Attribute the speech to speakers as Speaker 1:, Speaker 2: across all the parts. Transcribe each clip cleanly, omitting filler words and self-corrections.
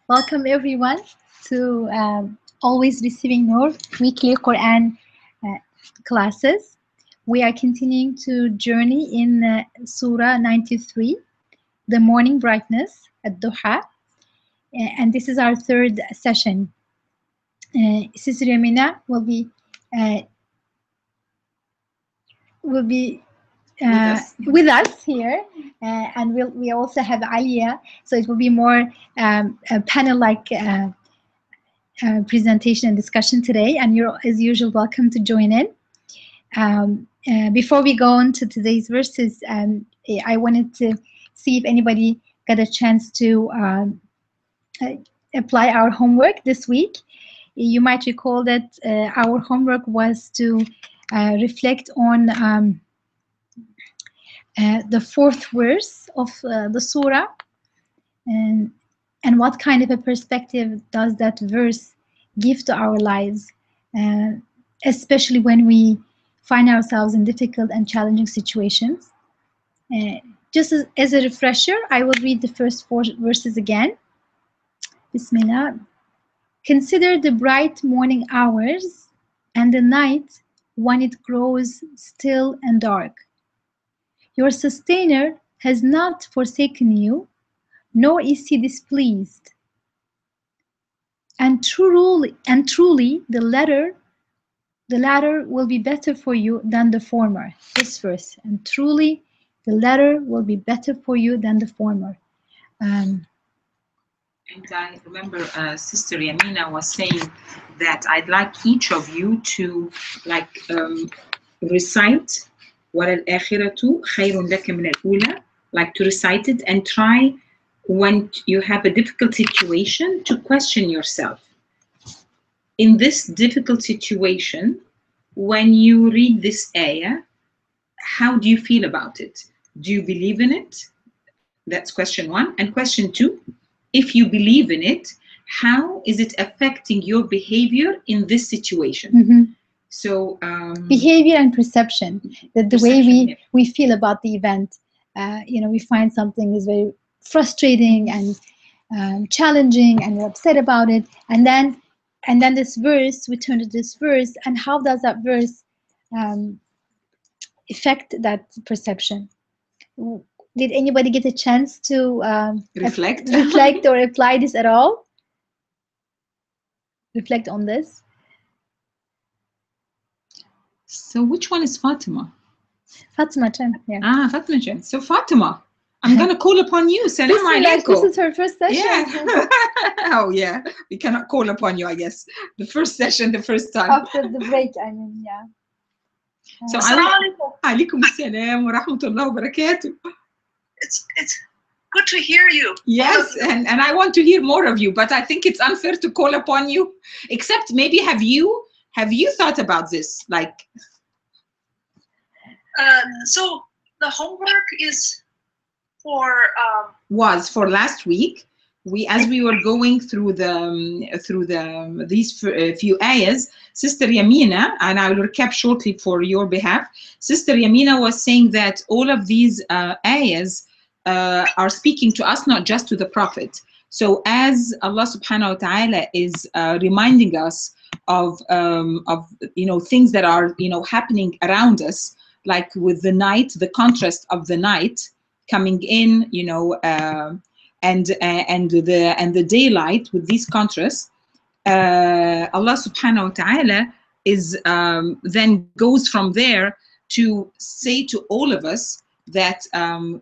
Speaker 1: Welcome everyone to Always Receiving Noor weekly Quran classes. We are continuing to journey in Surah 93, the morning brightness, ad-Duha, and this is our third session. Sister Yamina will be with us here, and we also have Alia, so it will be more a panel-like presentation and discussion today, and you're as usual welcome to join in. Before we go on to today's verses, I wanted to see if anybody got a chance to apply our homework this week. You might recall that our homework was to reflect on the fourth verse of the surah, and what kind of a perspective does that verse give to our lives, especially when we find ourselves in difficult and challenging situations. Just as a refresher, I will read the first four verses again. Bismillah. Consider the bright morning hours and the night when it grows still and dark. Your sustainer has not forsaken you, nor is he displeased. And truly, the latter will be better for you than the former. This verse. And truly, the latter will be better for you than the former.
Speaker 2: And I remember Sister Yamina was saying that I'd like each of you to recite وَلَلْآخِرَةُ خَيْرٌ لَكَ مِنَ الْأُولَى, like to recite it and try when you have a difficult situation to question yourself. In this difficult situation, when you read this ayah, how do you feel about it? Do you believe in it? That's question one. And question two, if you believe in it, how is it affecting your behavior in this situation?
Speaker 1: Mm-hmm.
Speaker 2: So
Speaker 1: behavior and perception, that the way we feel about the event. We find something is very frustrating and challenging, and we're upset about it, and then this verse, we turn to this verse, and how does that verse affect that perception? Did anybody get a chance to
Speaker 2: reflect
Speaker 1: or apply this at all? Reflect on this.
Speaker 2: So which one is Fatima?
Speaker 1: Fatima Chen, yeah.
Speaker 2: Fatima Chen. So Fatima, I'm going to call upon you. Salam alaikum.
Speaker 1: This is her first session.
Speaker 2: Yeah. Oh, yeah. We cannot call upon you, I guess. The first session, the first time.
Speaker 1: After the break, I mean, yeah.
Speaker 2: So alaikum assalam wa rahmatullah wa barakatuh.
Speaker 3: It's good to hear you.
Speaker 2: Yes, and I want to hear more of you, but I think it's unfair to call upon you. Except maybe have you thought about this?
Speaker 3: So the homework is for
Speaker 2: was for last week. As we were going through these few ayahs, Sister Yamina, and I will recap shortly for your behalf. Sister Yamina was saying that all of these ayahs are speaking to us, not just to the Prophet. So as Allah Subhanahu wa Taala is reminding us of things that are happening around us, like with the night, the contrast of the night coming in, and the daylight with these contrasts, Allah Subhanahu wa Taala is then goes from there to say to all of us that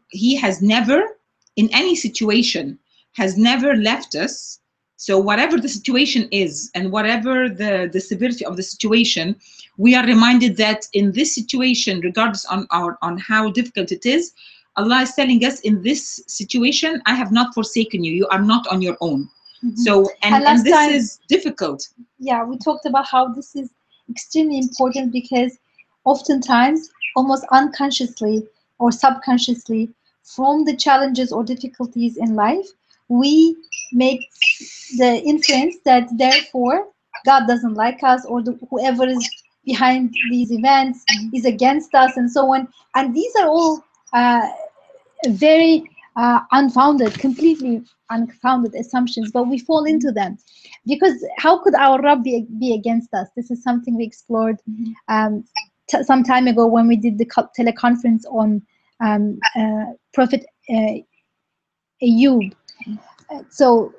Speaker 2: He has never, in any situation, has never left us. So whatever the situation is, and whatever the severity of the situation, we are reminded that in this situation, regardless on how difficult it is, Allah is telling us, in this situation, I have not forsaken you. You are not on your own. Mm-hmm. So, and this is difficult.
Speaker 1: Yeah, we talked about how this is extremely important, because oftentimes, almost unconsciously or subconsciously, from the challenges or difficulties in life, we make the inference that therefore God doesn't like us, or whoever is behind these events is against us, and so on. And these are all very unfounded, completely unfounded assumptions, but we fall into them. Because how could our Rabb be against us? This is something we explored some time ago when we did the teleconference on Prophet Ayub. So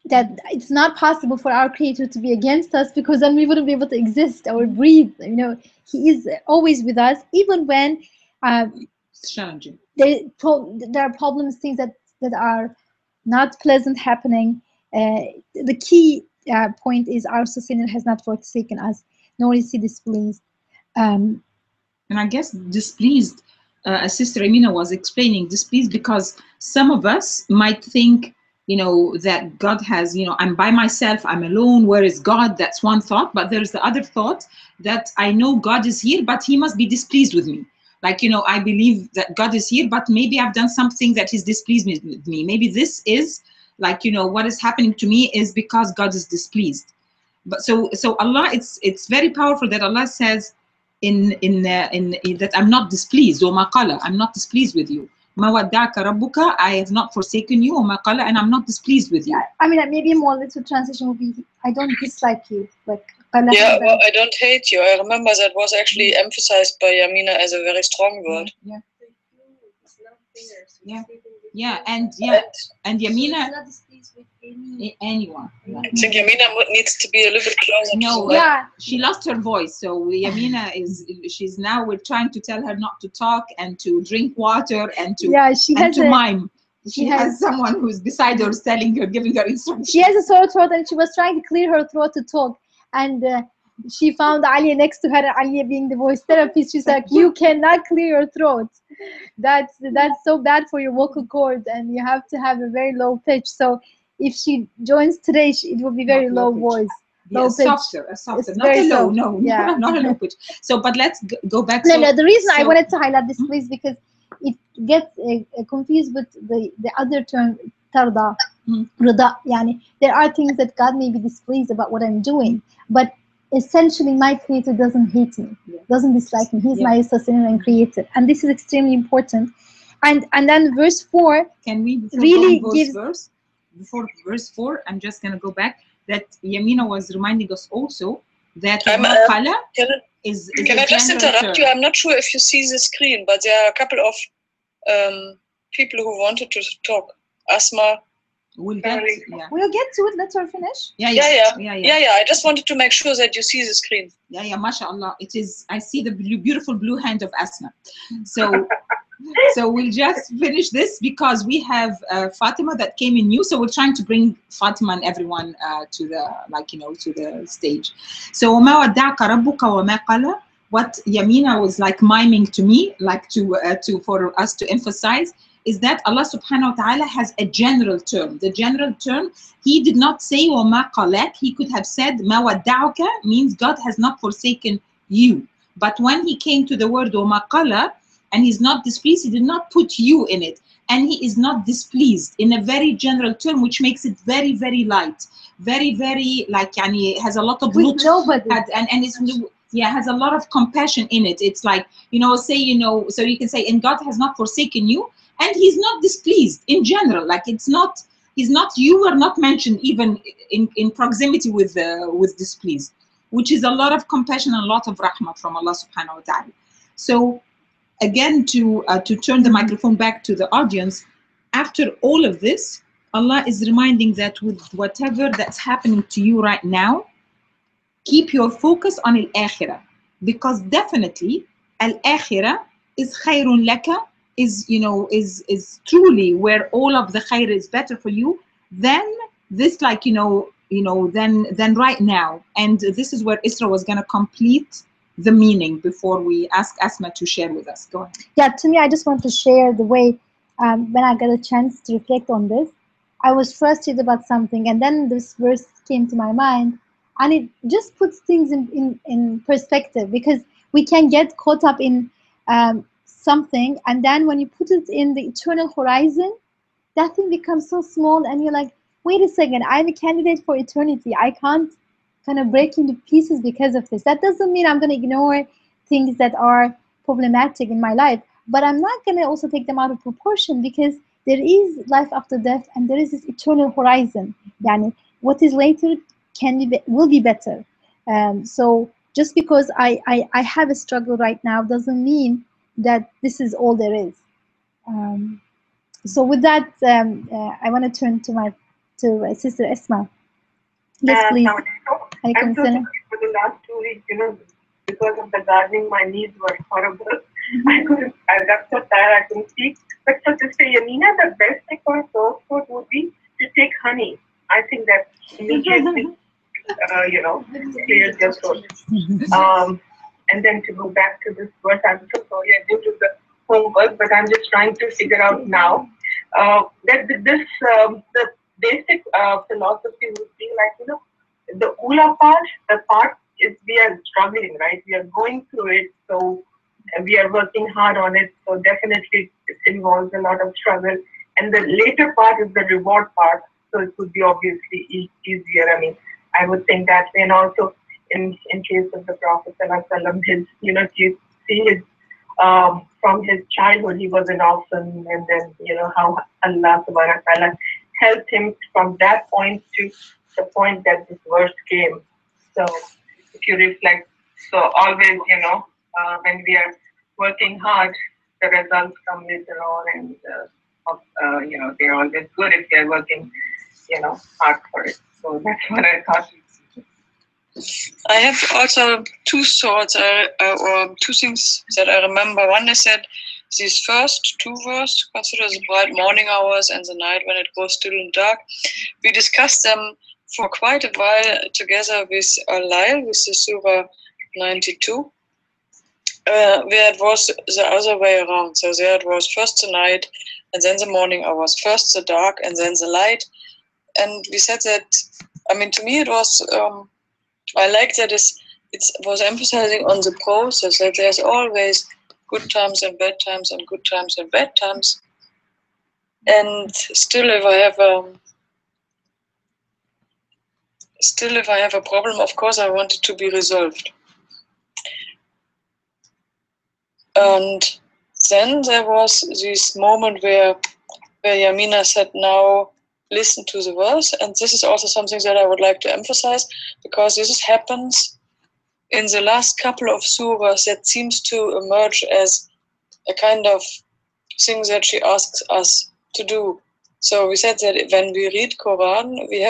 Speaker 1: that it's not possible for our Creator to be against us, because then we wouldn't be able to exist or breathe. You know, He is always with us, even when
Speaker 2: It's challenging.
Speaker 1: there are problems, things that are not pleasant happening. The key point is our sustainer has not forsaken us, nor is He displeased.
Speaker 2: And I guess displeased, as Sister Amina was explaining, displeased because some of us might think, you know, that God has, you know, I'm by myself, I'm alone, where is God? That's one thought. But there's the other thought that I know God is here, but He must be displeased with me. Like, you know, I believe that God is here, but maybe I've done something that He's displeased with me. Maybe this is like, you know, what is happening to me is because God is displeased. But so Allah, it's very powerful that Allah says in that I'm not displeased. وَمَا قَالَ, I'm not displeased with you. مَا وَدَّعَكَ رَبُّكَ, I have not forsaken you. وَمَا قَالَ, and I'm not displeased with you.
Speaker 1: I mean, maybe a more literal translation would be, I don't dislike you. Like,
Speaker 4: yeah, well, I don't hate you. I remember that was actually emphasized by Yamina as a very strong word.
Speaker 2: Yeah. Yeah, and Yamina,
Speaker 1: not displeased with
Speaker 2: anyone.
Speaker 4: I think Yamina needs to be a little bit closer.
Speaker 2: No,
Speaker 4: to
Speaker 1: yeah,
Speaker 2: she lost her voice. So Yamina she's now, we're trying to tell her not to talk and to drink water and to mime. She has someone who's beside her telling her, giving her instructions.
Speaker 1: She has a sore throat and she was trying to clear her throat to talk. And she found Alia next to her, Alia being the voice therapist. She's like, you cannot clear your throat. That's so bad for your vocal cords, and you have to have a very low pitch. So if she joins today, it will be very low voice.
Speaker 2: Yeah,
Speaker 1: low pitch.
Speaker 2: a softer, not a low, no, yeah. Not a low pitch. So, but let's go back.
Speaker 1: No, the reason I wanted to highlight this, please, because it gets confused with the other term, tarda, rida. Yani, there are things that God may be displeased about what I'm doing, but essentially my Creator doesn't hate me, doesn't dislike me. He's my sustainer and creator, and this is extremely important. And then verse 4
Speaker 2: can we
Speaker 1: really gives
Speaker 2: before verse 4, I'm just going to go back, that Yamina was reminding us also that
Speaker 4: can I just interrupt you? I'm not sure if you see the screen, but there are a couple of people who wanted to talk. Asma.
Speaker 2: We'll get to
Speaker 1: it. Let her finish.
Speaker 4: Yeah. I just wanted to make sure that you see the screen.
Speaker 2: Yeah, mashallah. It is. I see the beautiful blue hand of Asma. So we'll just finish this because we have Fatima that came in new. So we're trying to bring Fatima and everyone to the stage. So وَمَا وَدَّعَكَ رَبُّكَ وَمَا قَالَ, what Yamina was like miming to me, like for us to emphasize, is that Allah subhanahu wa ta'ala has a general term. The general term, He did not say وَمَا قَالَكَ. He could have said مَا وَدَّعُكَ, means God has not forsaken you. But when He came to the word وَمَا قَالَ, and He's not displeased, He did not put you in it. And He is not displeased in a very general term, which makes it very, very light. Very, very, like, yani, has a lot of
Speaker 1: with nobody.
Speaker 2: And it's, has a lot of compassion in it. It's like, so you can say, and God has not forsaken you, and He's not displeased in general. Like, you are not mentioned even in proximity with displeased, which is a lot of compassion and a lot of rahmah from Allah subhanahu wa ta'ala. So again, to turn the microphone back to the audience, after all of this, Allah is reminding that with whatever that's happening to you right now, keep your focus on al-akhirah, because definitely al-akhirah is khayrun laka, is truly where all of the khair is better for you than this, like, than right now. And this is where Isra was going to complete the meaning before we ask Asma to share with us. Go ahead.
Speaker 1: Yeah, to me, I just want to share the way when I got a chance to reflect on this, I was frustrated about something, and then this verse came to my mind, and it just puts things in perspective, because we can get caught up in something, and then when you put it in the eternal horizon, that thing becomes so small, and you're like, wait a second, I'm a candidate for eternity. I can't kind of break into pieces because of this. That doesn't mean I'm going to ignore things that are problematic in my life. but I'm not going to also take them out of proportion, because there is life after death and there is this eternal horizon. Yani, what is later will be better. So just because I have a struggle right now doesn't mean that this is all there is. So with that, I want to turn to Sister Esma. Yes, please.
Speaker 5: I'm so sorry for the last 2 weeks, because of the gardening, my knees were horrible. I got so tired, I couldn't speak. But for Sister Yamina, the best thing for a sore throat would be to take honey. I think that immediately, clears your throat. And then to go back to this verse, I'm so sorry I didn't do the homework, but I'm just trying to figure out now that the basic philosophy would be like, the Ula part, the part is we are struggling, right? We are going through it, so we are working hard on it. So definitely it involves a lot of struggle. And the later part is the reward part. So it would be obviously easier. I mean, I would think that way. And also in case of the Prophet his, you see his from his childhood he was an orphan, and then how Allah subhanahu wa ta'ala helped him from that point to the point that this verse came. So if you reflect, so always, when we are working hard, the results come later on, and they're always good if they're working, hard for it. So that's what I thought.
Speaker 4: I have also two thoughts or two things that I remember. One is that these first two verses, consider the bright morning hours and the night when it goes still and dark. We discussed them for quite a while together with Lail, with the Surah 92, where it was the other way around. So there it was first the night and then the morning hours, first the dark and then the light. And we said that, to me it was, I like that it was emphasizing on the process, that there's always good times and bad times and good times and bad times. And still if I have a problem, of course I want it to be resolved. And then there was this moment where Yamina said, now listen to the verse. And this is also something that I would like to emphasize, because this happens in the last couple of surahs that seems to emerge as a kind of thing that she asks us to do. So we said that when we read Quran, we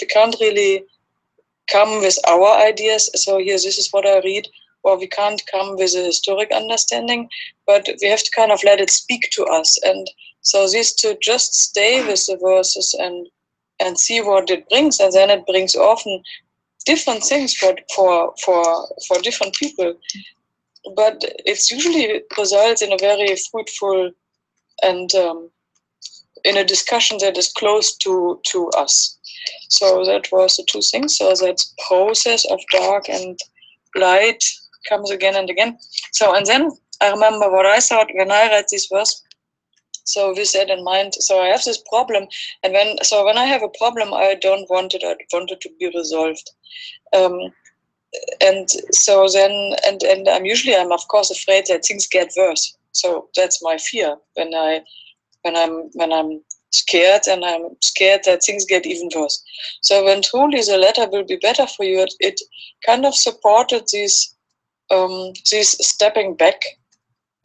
Speaker 4: can't really come with our ideas. So here, this is what I read, or we can't come with a historic understanding, but we have to kind of let it speak to us. And so this to just stay with the verses and see what it brings, and then it brings often different things for different people. But it's usually results in a very fruitful and in a discussion that is close to us. So that was the two things. So that process of dark and light comes again and again. So, and then I remember what I thought when I read this verse. So with that in mind, so I have this problem, and when I have a problem, I don't want it. I want it to be resolved. And so then, and I'm of course afraid that things get worse. So that's my fear when I'm scared, and I'm scared that things get even worse. So when truly the letter will be better for you, it kind of supported this stepping back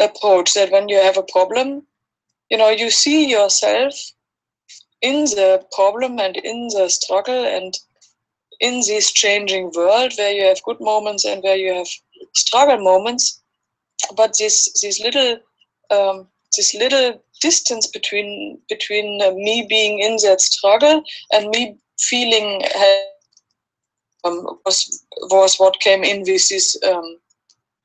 Speaker 4: approach, that when you have a problem, you see yourself in the problem and in the struggle and in this changing world where you have good moments and where you have struggle moments, but this little distance between me being in that struggle and me feeling was what came in with this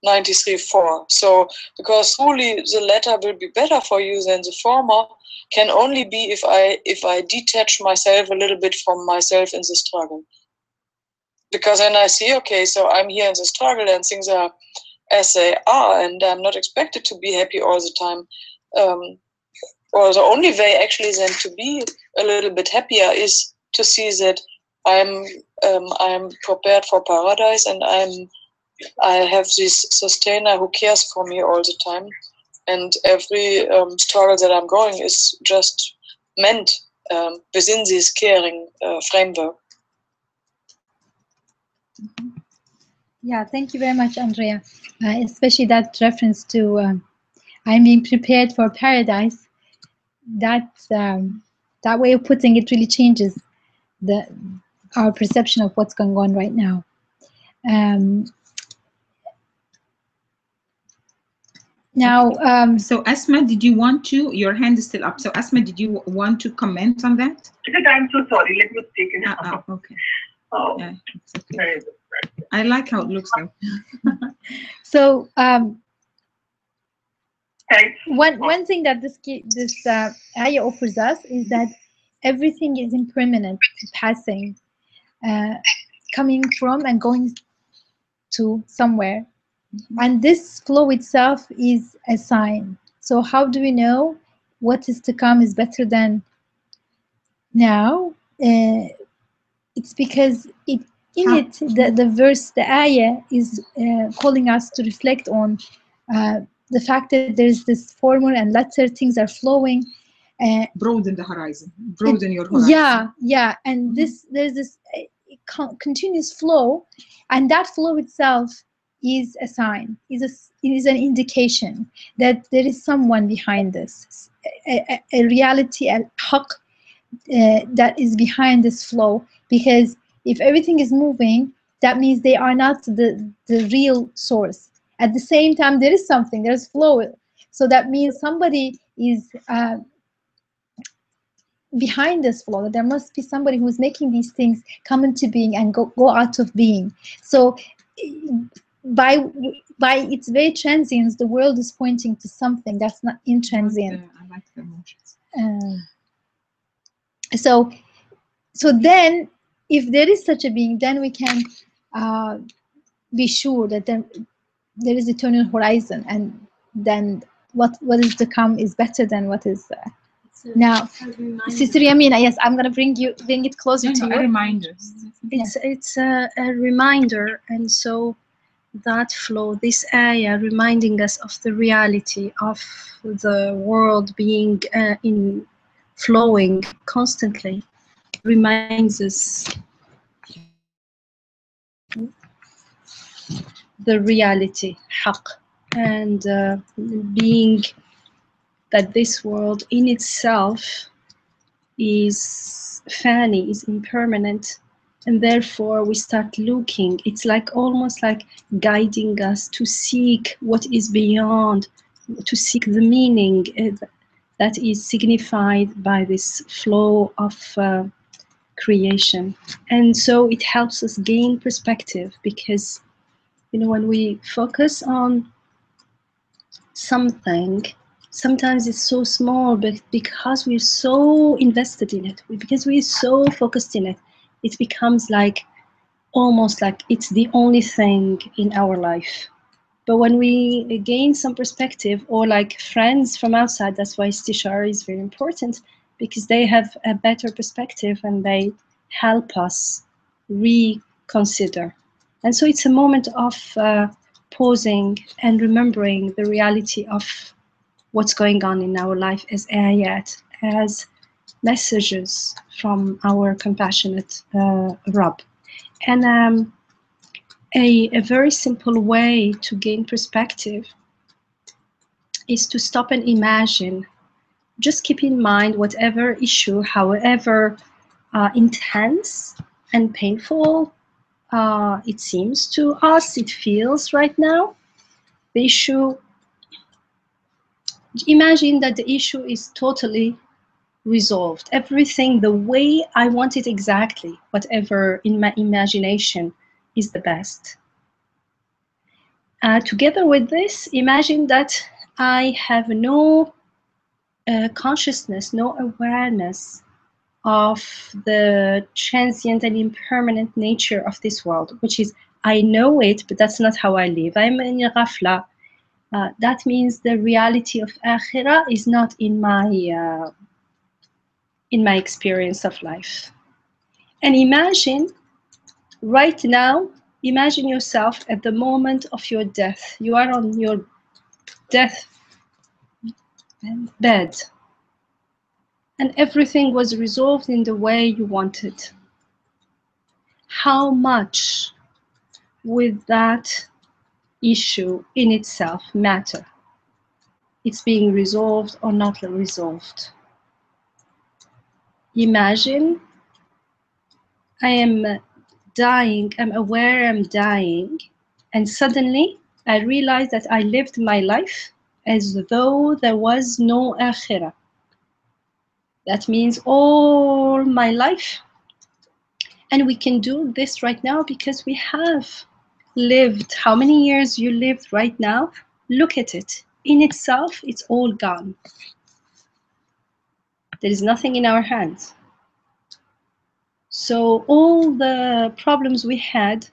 Speaker 4: 93:4. So because truly the latter will be better for you than the former can only be if I detach myself a little bit from myself in the struggle. Because then I see, okay, so I'm here in the struggle and things are as they are, and I'm not expected to be happy all the time. Or the only way actually then to be a little bit happier is to see that I'm prepared for paradise, and I'm I have this sustainer who cares for me all the time, and every struggle that I'm going is just meant within this caring framework.
Speaker 1: Yeah, thank you very much, Andrea. Especially that reference to I'm being prepared for paradise. That way of putting it really changes our perception of what's going on right now. Now,
Speaker 2: so Asma, did you want to? Your hand is still up. So Asma, did you want to comment on that?
Speaker 5: I'm so sorry. Let me take it.
Speaker 2: Okay.
Speaker 5: Oh,
Speaker 2: yeah, it's okay. I like how it looks though.
Speaker 1: So
Speaker 5: thanks.
Speaker 1: One thing that this ayah offers us is that everything is impermanent, passing, coming from and going to somewhere. And this flow itself is a sign. So how do we know what is to come is better than now? It's because the verse, the ayah is calling us to reflect on the fact that there's this formula and latter things are flowing.
Speaker 2: Broaden the horizon, broaden your horizon.
Speaker 1: Yeah, and there's this continuous flow, and that flow itself is a sign, it is an indication that there is someone behind this, a reality, a haqq that is behind this flow. Because if everything is moving, that means they are not the real source. At the same time, there is something, there's flow, so that means somebody is behind this flow, that there must be somebody who's making these things come into being and go out of being. So by its very transience, the world is pointing to something that's not intransient.
Speaker 2: I like the emotions.
Speaker 1: So then, if there is such a being, then we can be sure that there is eternal horizon, and then what is to come is better than what is now. Sister Yamina, yes, I'm gonna bring it closer to you.
Speaker 2: A reminder.
Speaker 6: It's a reminder, and so that flow, this ayah reminding us of the reality of the world being in flowing constantly, reminds us the reality, haqq, and being that this world in itself is fani, is impermanent, and therefore we start looking. It's like almost like guiding us to seek what is beyond, to seek the meaning that is signified by this flow of creation. And so it helps us gain perspective, because when we focus on something, sometimes it's so small, but because we're so invested in it, because we're so focused in it, it becomes like almost like it's the only thing in our life. But when we gain some perspective, or like friends from outside, that's why istishara is very important, because they have a better perspective and they help us reconsider. And so it's a moment of pausing and remembering the reality of what's going on in our life as ayat, as messages from our compassionate Rabb. And a very simple way to gain perspective is to stop and imagine. Just keep in mind whatever issue, however intense and painful it seems to us, it feels right now, the issue, imagine that the issue is totally resolved. Everything the way I want it exactly, whatever in my imagination is the best. Together with this, imagine that I have no consciousness, no awareness of the transient and impermanent nature of this world, which is, I know it, but that's not how I live. I'm in ghafla. That means the reality of akhirah is not in my experience of life. And imagine right now Imagine yourself at the moment of your death. You are on your death bed, and everything was resolved in the way you wanted. How much would that issue in itself matter? It's being resolved or not resolved. Imagine I am dying, I'm aware I'm dying, and suddenly I realize that I lived my life as though there was no akhirah. That means all my life. And we can do this right now because we have lived. How many years you lived right now? Look at it. In itself, it's all gone. There is nothing in our hands. So all the problems we had,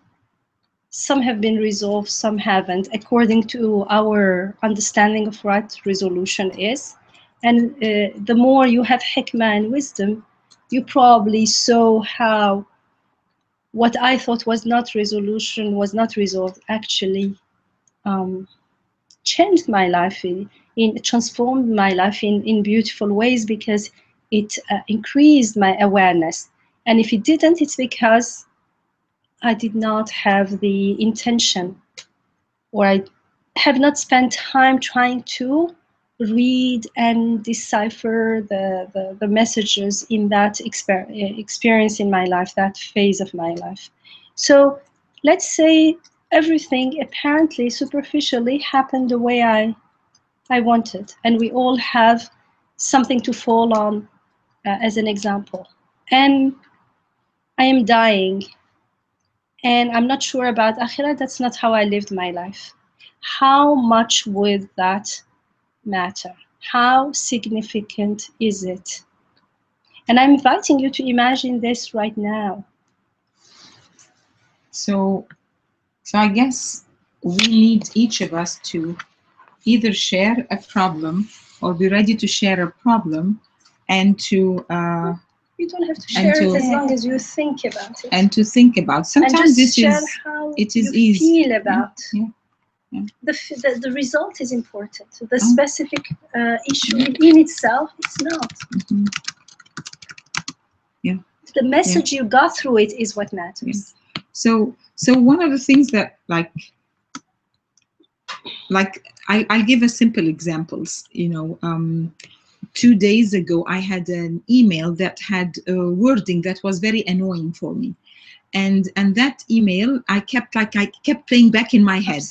Speaker 6: some have been resolved, some haven't, according to our understanding of what resolution is. And the more you have hikmah and wisdom, you probably saw how what I thought was not resolution, was not resolved, actually changed my life, transformed my life in beautiful ways, because it increased my awareness. And if it didn't, it's because I did not have the intention, or I have not spent time trying to read and decipher the messages in that experience in my life, that phase of my life. So let's say everything apparently superficially happened the way I wanted, and we all have something to fall on as an example. And I am dying, and I'm not sure about akhirah. That's not how I lived my life. How much would that matter? How significant is it? And I'm inviting you to imagine this right now.
Speaker 2: So I guess we need each of us to either share a problem or be ready to share a problem, and to
Speaker 6: you don't have to share it as long as you think about it.
Speaker 2: And to think about. Sometimes this is
Speaker 6: how
Speaker 2: it is
Speaker 6: you
Speaker 2: easy.
Speaker 6: Feel about.
Speaker 2: Yeah. Yeah.
Speaker 6: The result is important. The specific issue in itself, it's not.
Speaker 2: Mm-hmm. Yeah.
Speaker 6: The message you got through it is what matters.
Speaker 2: Yeah. So one of the things that I'll give a simple examples. 2 days ago, I had an email that had wording that was very annoying for me. And that email, I kept playing back in my head,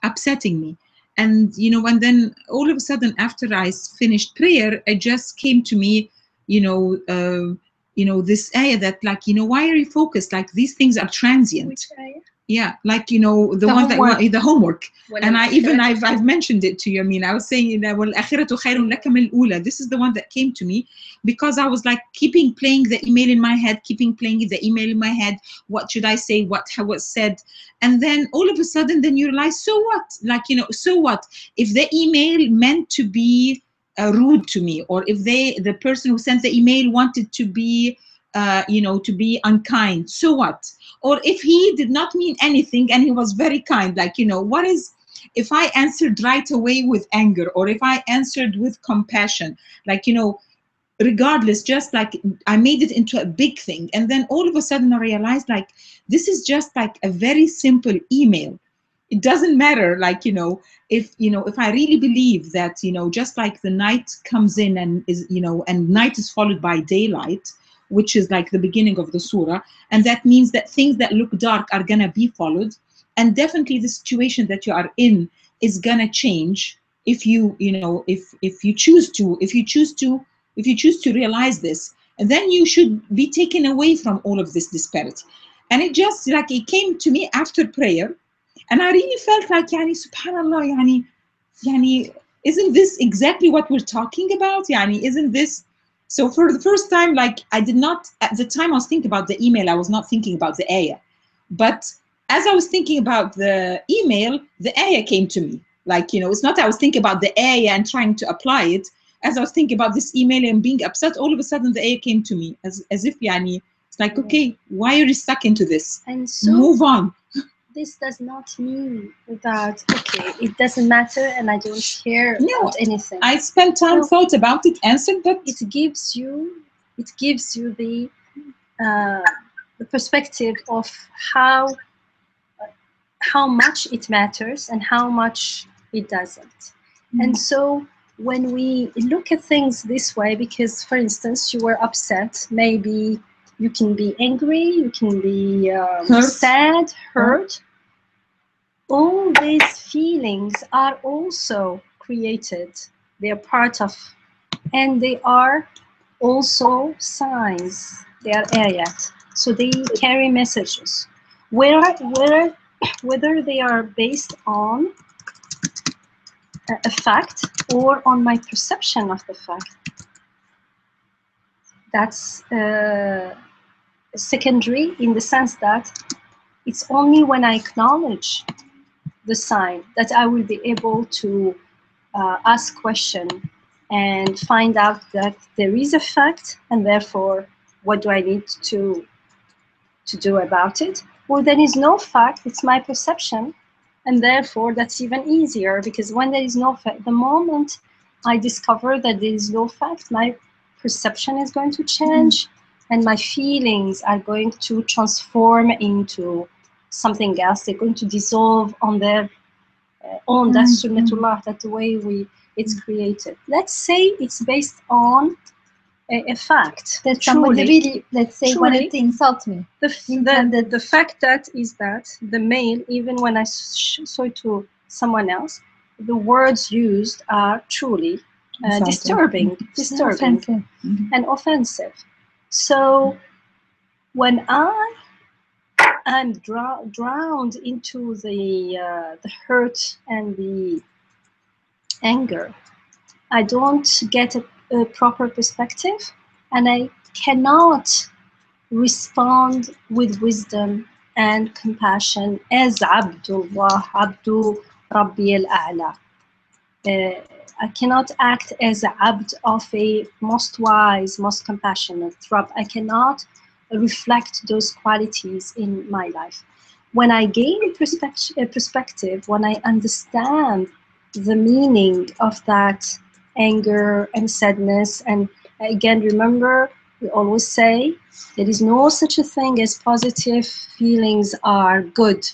Speaker 2: upsetting me. And, and then all of a sudden, after I finished prayer, it just came to me, this ayah that, why are you focused? Like, these things are transient.
Speaker 6: Which ayah?
Speaker 2: Yeah, the one
Speaker 6: homework.
Speaker 2: The homework. And I've mentioned it to you. I mean, I was saying, this is the one that came to me, because I was keeping playing the email in my head, what should I say, how was said. And then all of a sudden, then you realize, so what? So what? If the email meant to be rude to me, or if the person who sent the email wanted to be, to be unkind, so what? Or if he did not mean anything and he was very kind, what is, if I answered right away with anger, or if I answered with compassion, regardless, just I made it into a big thing. And then all of a sudden I realized, this is just a very simple email. It doesn't matter, if I really believe that, just like the night comes in and is, and night is followed by daylight, which is the beginning of the surah, and that means that things that look dark are gonna be followed, and definitely the situation that you are in is gonna change if you choose to realize this, and then you should be taken away from all of this disparity. And it just it came to me after prayer, and I really felt subhanallah, isn't this exactly what we're talking about? Isn't this? So for the first time, I did not, at the time I was thinking about the email, I was not thinking about the ayah. But as I was thinking about the email, the ayah came to me. It's not I was thinking about the ayah and trying to apply it. As I was thinking about this email and being upset, all of a sudden the ayah came to me, as if, it's okay, why are you stuck into this?
Speaker 6: And so,
Speaker 2: move on.
Speaker 6: this does not mean that, okay, it doesn't matter and I don't care
Speaker 2: No,
Speaker 6: about anything.
Speaker 2: I spent time,
Speaker 6: No.
Speaker 2: thought about it, answered, but
Speaker 6: It gives you the perspective of how much it matters and how much it doesn't. And so when we look at things this way, because for instance you were upset, maybe you can be angry, you can be sad, hurt. All these feelings are also created. They are part of, and they are also signs. They are ayat. So they carry messages. Whether they are based on a fact or on my perception of the fact, that's secondary, in the sense that it's only when I acknowledge the sign that I will be able to ask question and find out that there is a fact, and therefore what do I need to do about it. Or there is no fact, it's my perception, and therefore that's even easier, because when there is no fact, the moment I discover that there is no fact, my perception is going to change, and my feelings are going to transform into something else. They're going to dissolve on their own. That's sunnatullah, that's the way it's created. Let's say it's based on a fact.
Speaker 1: That somebody really, let's say, wanted to insult me.
Speaker 6: The fact that is that the male, even when I saw it to someone else, the words used are truly disturbing
Speaker 1: Offensive.
Speaker 6: and offensive. So when I'm drowned into the hurt and the anger, I don't get a proper perspective, and I cannot respond with wisdom and compassion as Abdullah, Abdu Rabbi al-A'la. I cannot act as a abd of a most wise, most compassionate Rabb. I cannot reflect those qualities in my life. When I gain perspective, when I understand the meaning of that anger and sadness, and again, remember, we always say there is no such a thing as positive feelings are good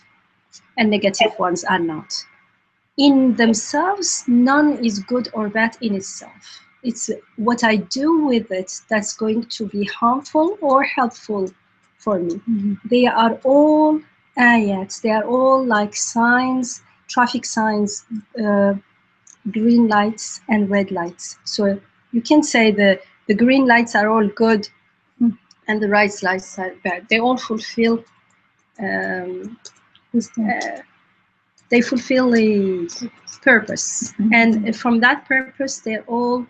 Speaker 6: and negative ones are not. In themselves, none is good or bad in itself. It's what I do with it that's going to be harmful or helpful for me. They are all ayats. They are all like signs, traffic signs, green lights and red lights. So you can say the green lights are all good and the red lights are bad. They all fulfill they fulfill the purpose, and from that purpose they're all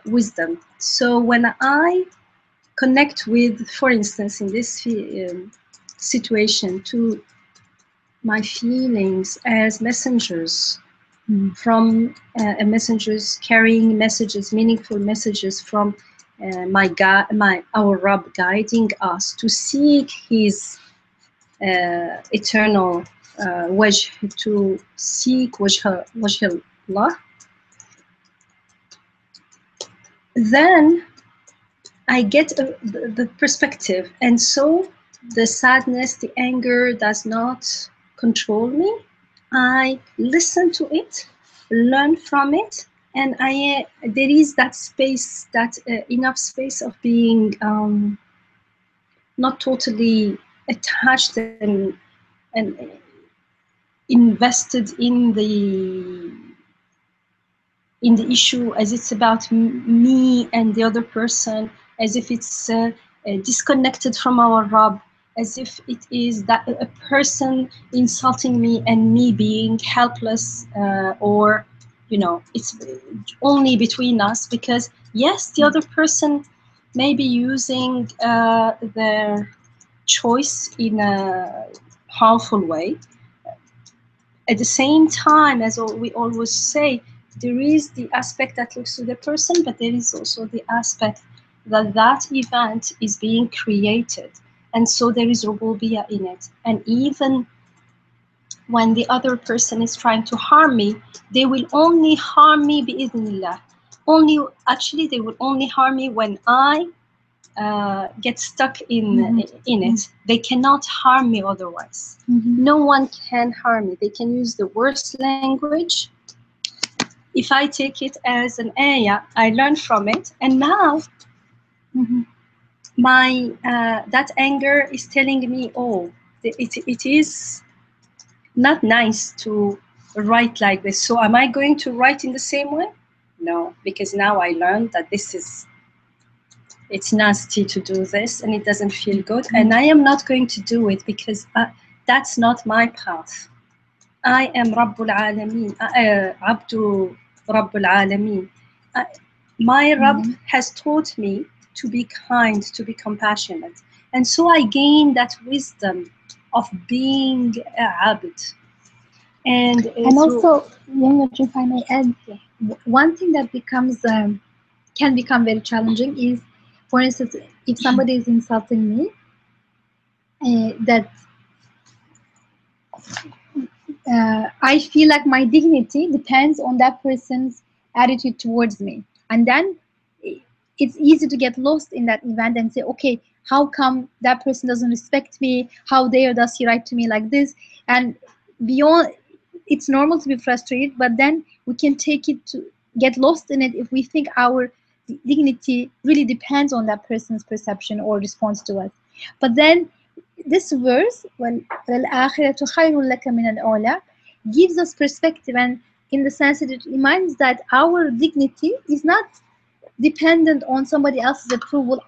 Speaker 6: wisdom. So when I connect with, for instance, in this situation, to my feelings as messengers from messengers carrying messages, meaningful messages from our Rabb, guiding us to seek His eternal wajh, to seek wajh Allah, then I get the perspective, and so the sadness, the anger does not control me. I listen to it, learn from it, and there is that space, that enough space of being not totally attached and invested in the issue as it's about me and the other person, as if it's disconnected from our Rabb, as if it is that a person insulting me and me being helpless, or it's only between us, because yes, the other person may be using their choice in a harmful way. At the same time, as we always say, there is the aspect that looks to the person, but there is also the aspect that event is being created, and so there is rububiyyah in it. And even when the other person is trying to harm me, they will only harm me bi'idhnillah. Only, actually, they will only harm me when I get stuck in it. They cannot harm me otherwise. No one can harm me. They can use the worst language. If I take it as an ayah, I learn from it, and now my that anger is telling me, oh, it is not nice to write like this. So am I going to write in the same way? No, because now I learned that it's nasty to do this and it doesn't feel good, and I am not going to do it because that's not my path. I am Rabbul Alameen, Abdu Rabbul Alameen. My Rabb has taught me to be kind, to be compassionate, and so I gain that wisdom of being a Abd. And
Speaker 1: also, if I may add, one thing that becomes can become very challenging is, for instance, if somebody is insulting me, that I feel like my dignity depends on that person's attitude towards me, and then it's easy to get lost in that event and say, okay, how come that person doesn't respect me? How dare does he write to me like this? And beyond, it's normal to be frustrated, but then we can take it to get lost in it if we think our dignity really depends on that person's perception or response to us. But then this verse, وَالْآخِرَةُ خَيْرٌ لَكَ مِنَ الْأُولَى, gives us perspective, and in the sense that it reminds that our dignity is not dependent on somebody else's approval,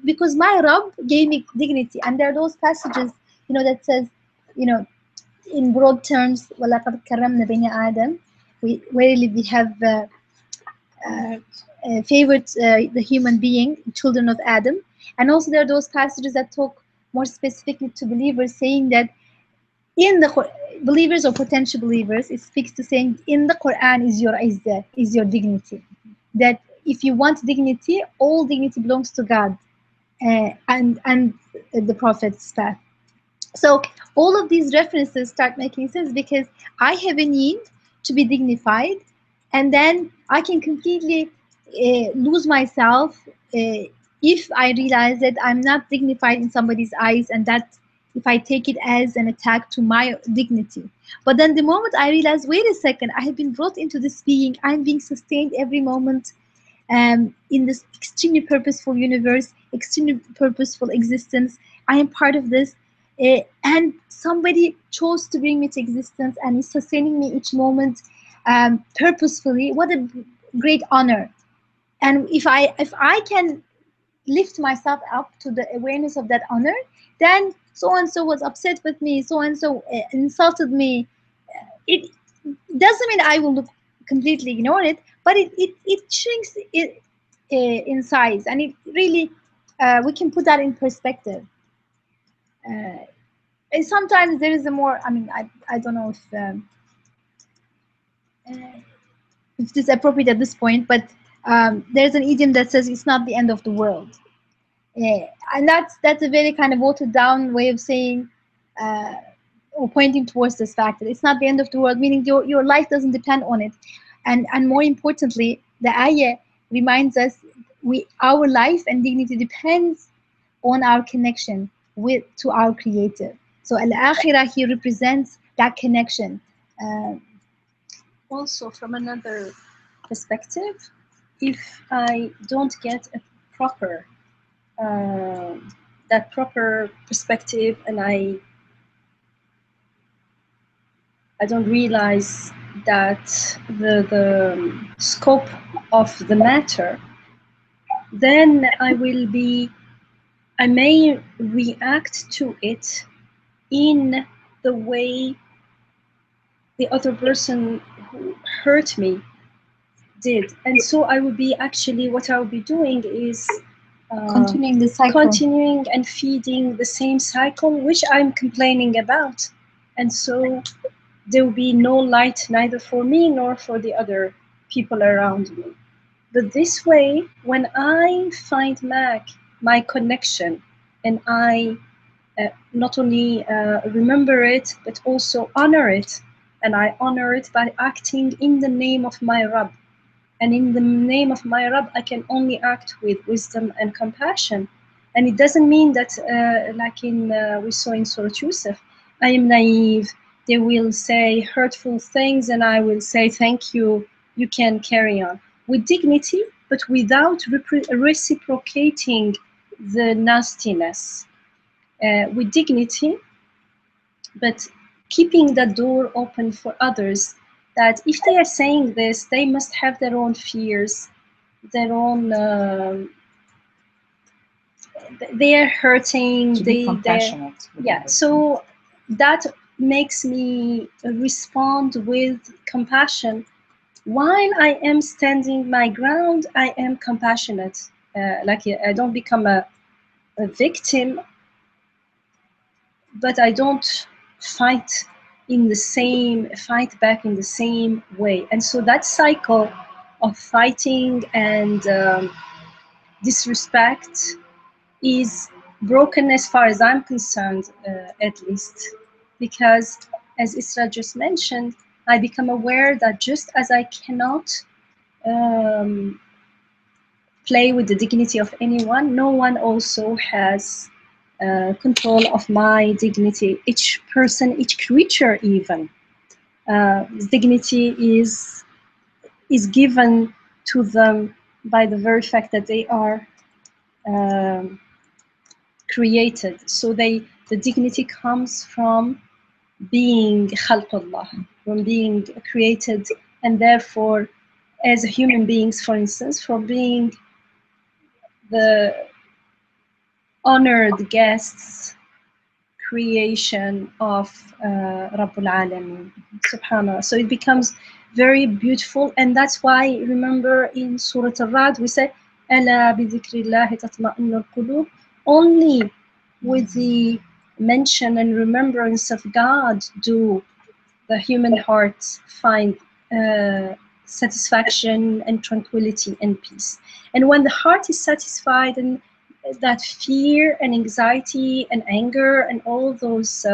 Speaker 1: because my Rabb gave me dignity. And there are those passages, that says, in broad terms, وَلَقَدْ كَرَّمْنَا بَنِي آدَمَ, we have favored the human being, children of Adam. And also there are those passages that talk more specifically to believers, saying that in the believers or potential believers, it speaks to saying in the Quran is your izzah, is your dignity. That if you want dignity, all dignity belongs to God and the Prophet's path. So all of these references start making sense, because I have a need to be dignified, and then I can completely lose myself if I realize that I'm not dignified in somebody's eyes, and that if I take it as an attack to my dignity. But then the moment I realize, wait a second, I have been brought into this being, I'm being sustained every moment in this extremely purposeful universe, extremely purposeful existence. I am part of this, and somebody chose to bring me to existence and is sustaining me each moment purposefully. What a great honor! And if I can lift myself up to the awareness of that honor, then so and so was upset with me, so and so insulted me. It doesn't mean I will completely ignore it, but it shrinks in size, and it really we can put that in perspective. And sometimes there is a more, I don't know if this is appropriate at this point, but there's an idiom that says it's not the end of the world. And that's a very kind of watered down way of saying or pointing towards this fact that it's not the end of the world, meaning your life doesn't depend on it. And more importantly, the ayah reminds us our life and dignity depends on our connection to our Creator. So al-akhirah here represents that connection.
Speaker 6: Also, from another perspective, if I don't get a proper that proper perspective, and I don't realize that the scope of the matter, then I may react to it in the way the other person who hurt me did. And so I would be what I would be doing is
Speaker 1: continuing the cycle.
Speaker 6: Continuing and feeding the same cycle, which I'm complaining about. And so there will be no light neither for me nor for the other people around me. But this way, when I find back my connection and I not only remember it, but also honor it. And I honor it by acting in the name of my Rabb. And in the name of my Rabb, I can only act with wisdom and compassion. And it doesn't mean that, like we saw in Surah Yusuf, I am naive. They will say hurtful things, and I will say, thank you, you can carry on. With dignity, but without reciprocating the nastiness. With dignity, but keeping the door open for others, that if they are saying this, they must have their own fears, their own, they are hurting,
Speaker 2: To be compassionate.
Speaker 6: yeah. So that makes me respond with compassion. While I am standing my ground, I am compassionate. Like I don't become a victim, but I don't fight back in the same way. And so that cycle of fighting and disrespect is broken as far as I'm concerned, at least, because as Isra just mentioned, I become aware that just as I cannot um, play with the dignity of anyone, no one also has control of my dignity. Each person, each creature, even dignity is given to them by the very fact that they are created. So the dignity comes from being khalqullah, from being created, and therefore, as human beings, for instance, from being the honored guests creation of Rabbul Alamin, subhanallah. So it becomes very beautiful, and that's why, remember, in Surah Al-Ra'd we say أَلَا بِذِكْرِ اللَّهِ تَطْمَئِنُّ الْقُلُوبُ. Only with the mention and remembrance of God do the human heart find satisfaction and tranquility and peace. And when the heart is satisfied, and that fear and anxiety and anger and all those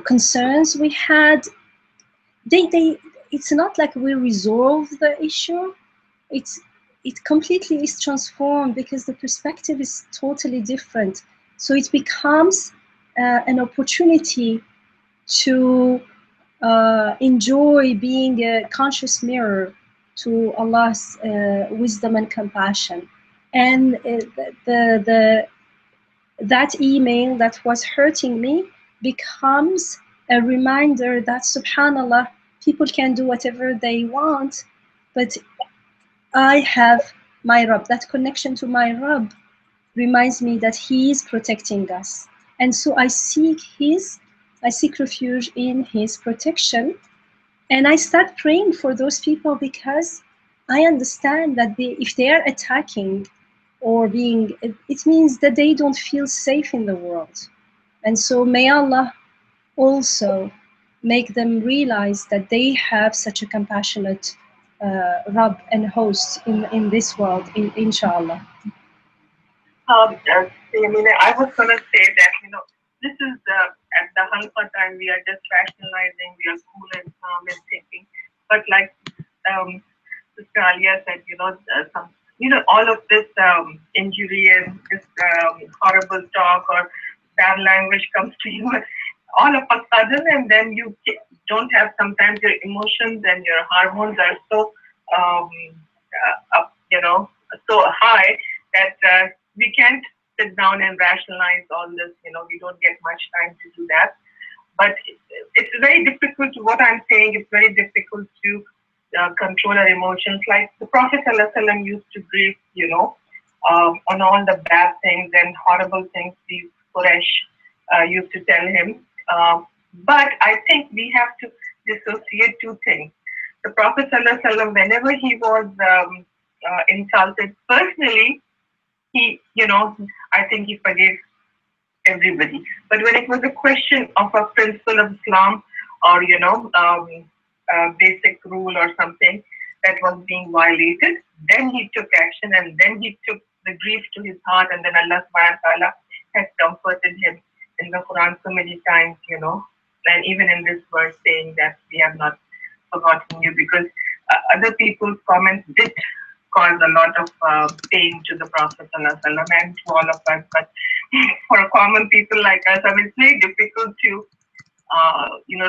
Speaker 6: concerns we had, it's not like we resolve the issue. It completely is transformed because the perspective is totally different. So it becomes an opportunity to enjoy being a conscious mirror to Allah's wisdom and compassion. And that email that was hurting me becomes a reminder that, subhanallah, people can do whatever they want, but I have my Rabb. That connection to my Rabb reminds me that He is protecting us. And so I seek refuge in His protection. And I start praying for those people because I understand that if they are attacking or being, it means that they don't feel safe in the world. And so may Allah also make them realize that they have such a compassionate Rabb and host in this world, inshallah.
Speaker 5: I was going to say that, this is at the Halqa time, we are just rationalizing, we are cool and calm and thinking. But like Sister Alia said, all of this injury and this horrible talk or bad language comes to you all of a sudden, and then you don't have, sometimes your emotions and your hormones are so so high that we can't sit down and rationalize all this. We don't get much time to do that. But it's very difficult. What I'm saying, it's very difficult to control our emotions. Like the Prophet ﷺ used to grieve, on all the bad things and horrible things these Quraysh used to tell him. But I think we have to dissociate two things. The Prophet ﷺ, whenever he was insulted personally, I think he forgave everybody. But when it was a question of a principle of Islam or, basic rule or something that was being violated, then he took action, and then he took the grief to his heart, and then Allah subhanahu wa ta'ala has comforted him in the Quran so many times, and even in this verse saying that we have not forgotten you, because other people's comments did cause a lot of pain to the Prophet and to all of us. But for common people like us, I mean, it's very difficult to,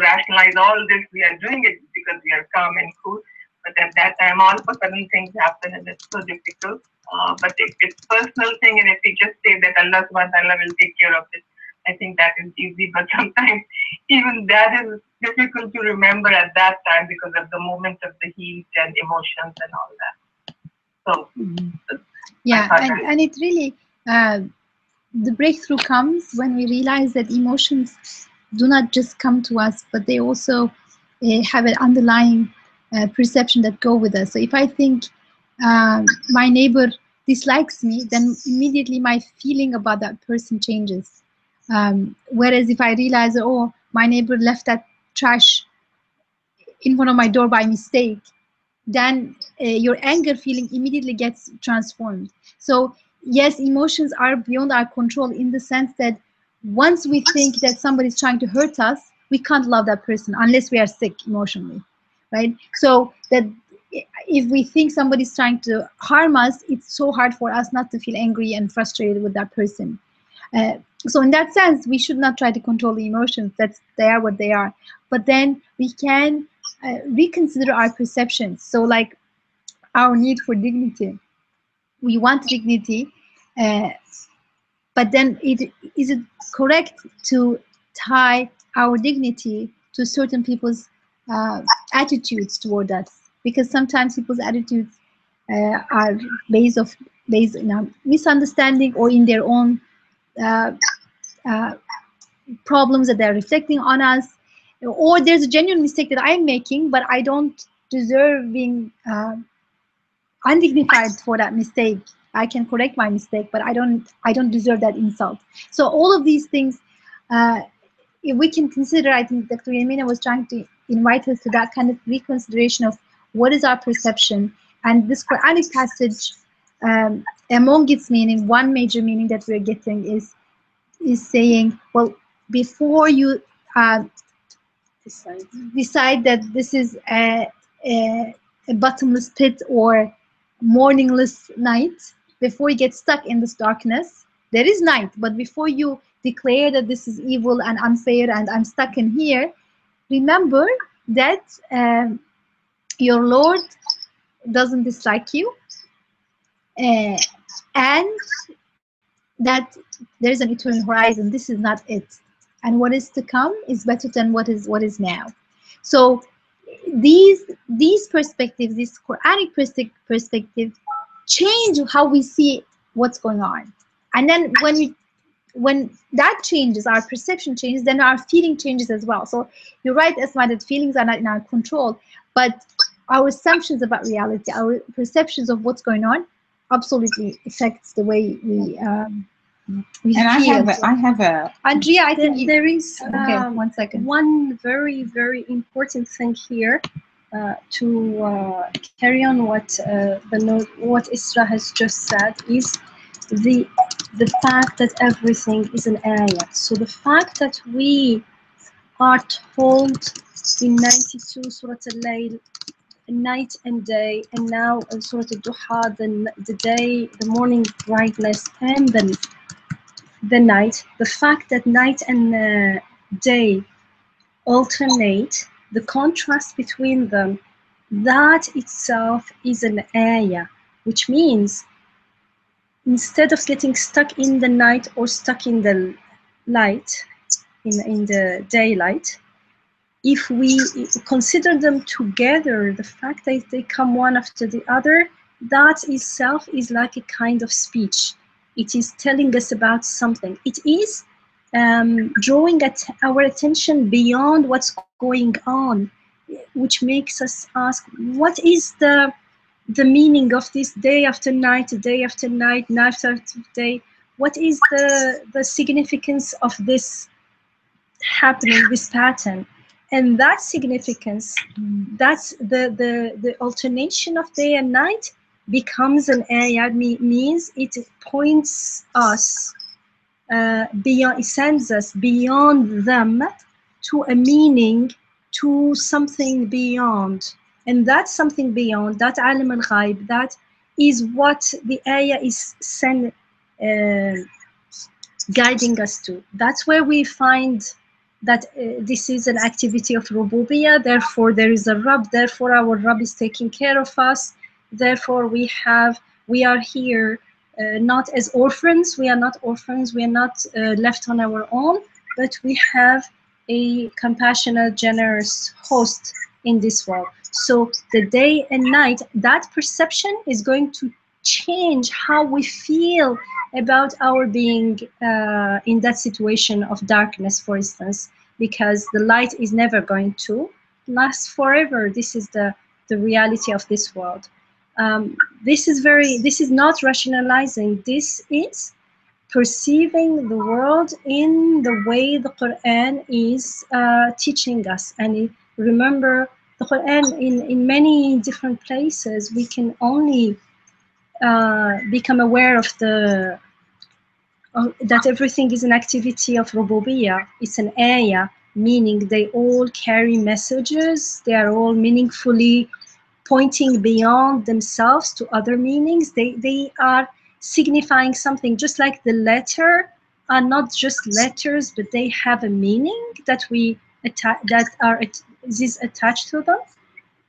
Speaker 5: rationalize all this. We are doing it because we are calm and cool. But at that time, all of a sudden things happen and it's so difficult. But if it's personal thing, and if we just say that Allah subhanahu wa ta'ala will take care of it, I think that is easy. But sometimes even that is difficult to remember at that time because of the moment of the heat and emotions and all that. So,
Speaker 1: yeah, and it really, the breakthrough comes when we realize that emotions do not just come to us, but they also have an underlying perception that go with us. So if I think my neighbor dislikes me, then immediately my feeling about that person changes. Whereas if I realize, oh, my neighbor left that trash in front of my door by mistake, then your anger feeling immediately gets transformed. So yes, emotions are beyond our control in the sense that once we think that somebody is trying to hurt us, we can't love that person unless we are sick emotionally, right? So that if we think somebody's trying to harm us, it's so hard for us not to feel angry and frustrated with that person. So in that sense, we should not try to control the emotions. They are what they are. But then we can reconsider our perceptions. So like our need for dignity. We want dignity, but then is it correct to tie our dignity to certain people's attitudes toward us? Because sometimes people's attitudes are based in a misunderstanding or in their own problems that they're reflecting on us, or there's a genuine mistake that I'm making, but I don't deserve being undignified for that mistake. I can correct my mistake, but I don't deserve that insult. So all of these things, if we can consider, I think Dr. Yamina was trying to invite us to that kind of reconsideration of what is our perception. And this Quranic passage, among its meaning, one major meaning that we're getting is saying, well, before you decide that this is a bottomless pit or morningless night, before you get stuck in this darkness, there is night, but before you declare that this is evil and unfair and I'm stuck in here, remember that your Lord doesn't dislike you, and that there is an eternal horizon. This is not it, and what is to come is better than what is now. So these perspectives, this Quranic perspective, change how we see what's going on. And then when that changes, our perception changes, then our feeling changes as well. So you're right, Esma, that feelings are not in our control, but our assumptions about reality, our perceptions of what's going on, absolutely affects the way we feel.
Speaker 2: I have a
Speaker 1: Andrea, I think
Speaker 6: there is
Speaker 1: okay, 1 second.
Speaker 6: One very, very important thing here to carry on what what Isra has just said is the fact that everything is an ayah. So the fact that we are told in 92 Surah Al-Layl, night and day, and now in Surah Al-Duha, the day, the morning brightness, and then the night, the fact that night and day alternate, the contrast between them, that itself is an ayah, which means instead of getting stuck in the night or stuck in the light, in the daylight, if we consider them together, the fact that they come one after the other, that itself is like a kind of speech. It is telling us about something. It is drawing our attention beyond what's going on, which makes us ask, what is the meaning of this day after night, day after night, night after day? What is the significance of this happening, this pattern? And that significance, that's the alternation of day and night becomes an ayah, means it points us beyond, it sends us beyond them to a meaning, to something beyond. And that something beyond, that alim al-ghaib, that is what the ayah is guiding us to. That's where we find that this is an activity of rububiyyah, therefore there is a Rabb, therefore our Rabb is taking care of us, therefore we are here not as orphans, we are not orphans, we are not left on our own, but we have a compassionate, generous host in this world. So the day and night, that perception is going to change how we feel about our being in that situation of darkness, for instance, because the light is never going to last forever. This is the reality of this world. This is not rationalizing. This is perceiving the world in the way the Quran is teaching us. And remember, the Quran in many different places, we can only become aware of that everything is an activity of rububiyyah. It's an ayah, meaning they all carry messages. They are all meaningfully pointing beyond themselves to other meanings. They are signifying something, just like the letter are not just letters, but they have a meaning that is attached to them.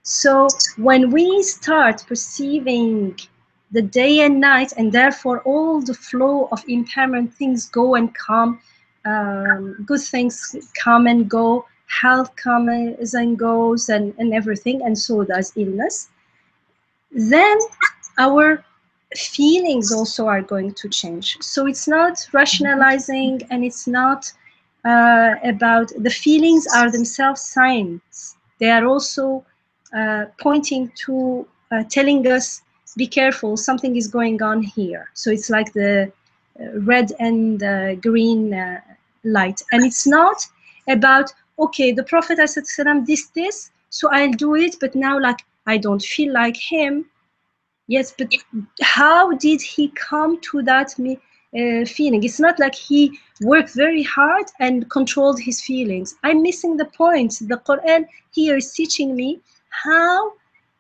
Speaker 6: So when we start perceiving the day and night, and therefore all the flow of impermanent things go and come, good things come and go, health comes and goes, and everything, and so does illness, then our feelings also are going to change. So it's not rationalizing, and it's not about, the feelings are themselves signs. They are also pointing to, telling us, be careful, something is going on here. So it's like the red and green light. And it's not about, okay, the Prophet ﷺ this, so I'll do it, but now like I don't feel like him. Yes, but how did he come to that feeling? It's not like he worked very hard and controlled his feelings. I'm missing the point. The Quran here is teaching me how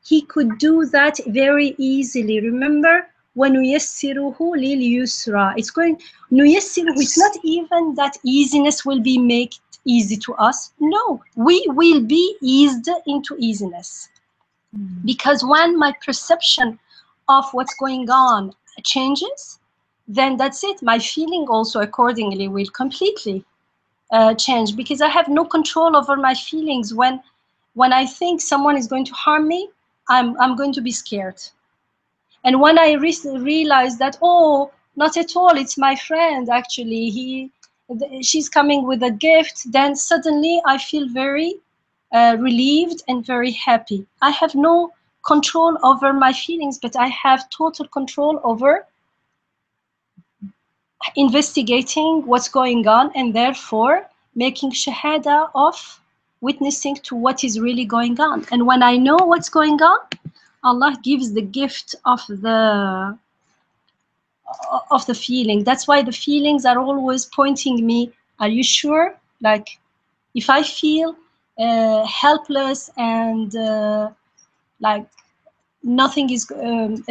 Speaker 6: he could do that very easily. Remember, وَنُيَسِّرُهُ لِلْيُسْرَى. It's going, نُيَسِّرُهُ, it's not even that easiness will be made easy to us. No, we will be eased into easiness. Because when my perception of what's going on changes, then that's it. My feeling also accordingly will completely change, because I have no control over my feelings. When I think someone is going to harm me, I'm going to be scared. And when I realize that, oh, not at all, it's my friend, actually, she's coming with a gift, then suddenly I feel very relieved and very happy. I have no control over my feelings, but I have total control over investigating what's going on, and therefore making shahada of witnessing to what is really going on. And when I know what's going on, Allah gives the gift of the feeling. That's why the feelings are always pointing me, are you sure? Like, if I feel helpless and like nothing is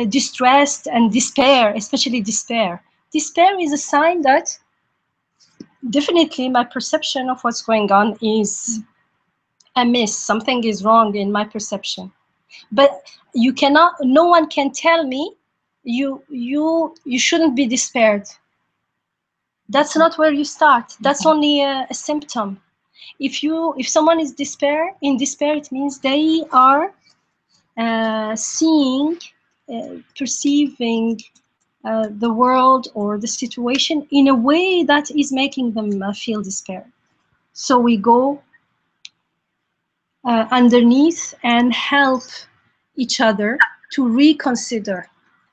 Speaker 6: distressed and despair, especially despair. Despair is a sign that definitely my perception of what's going on is amiss. Something is wrong in my perception. But you cannot, no one can tell me you shouldn't be despaired. That's not where you start. That's only a symptom. If someone is in despair, it means they are perceiving the world or the situation in a way that is making them feel despair. So we go underneath and help each other to reconsider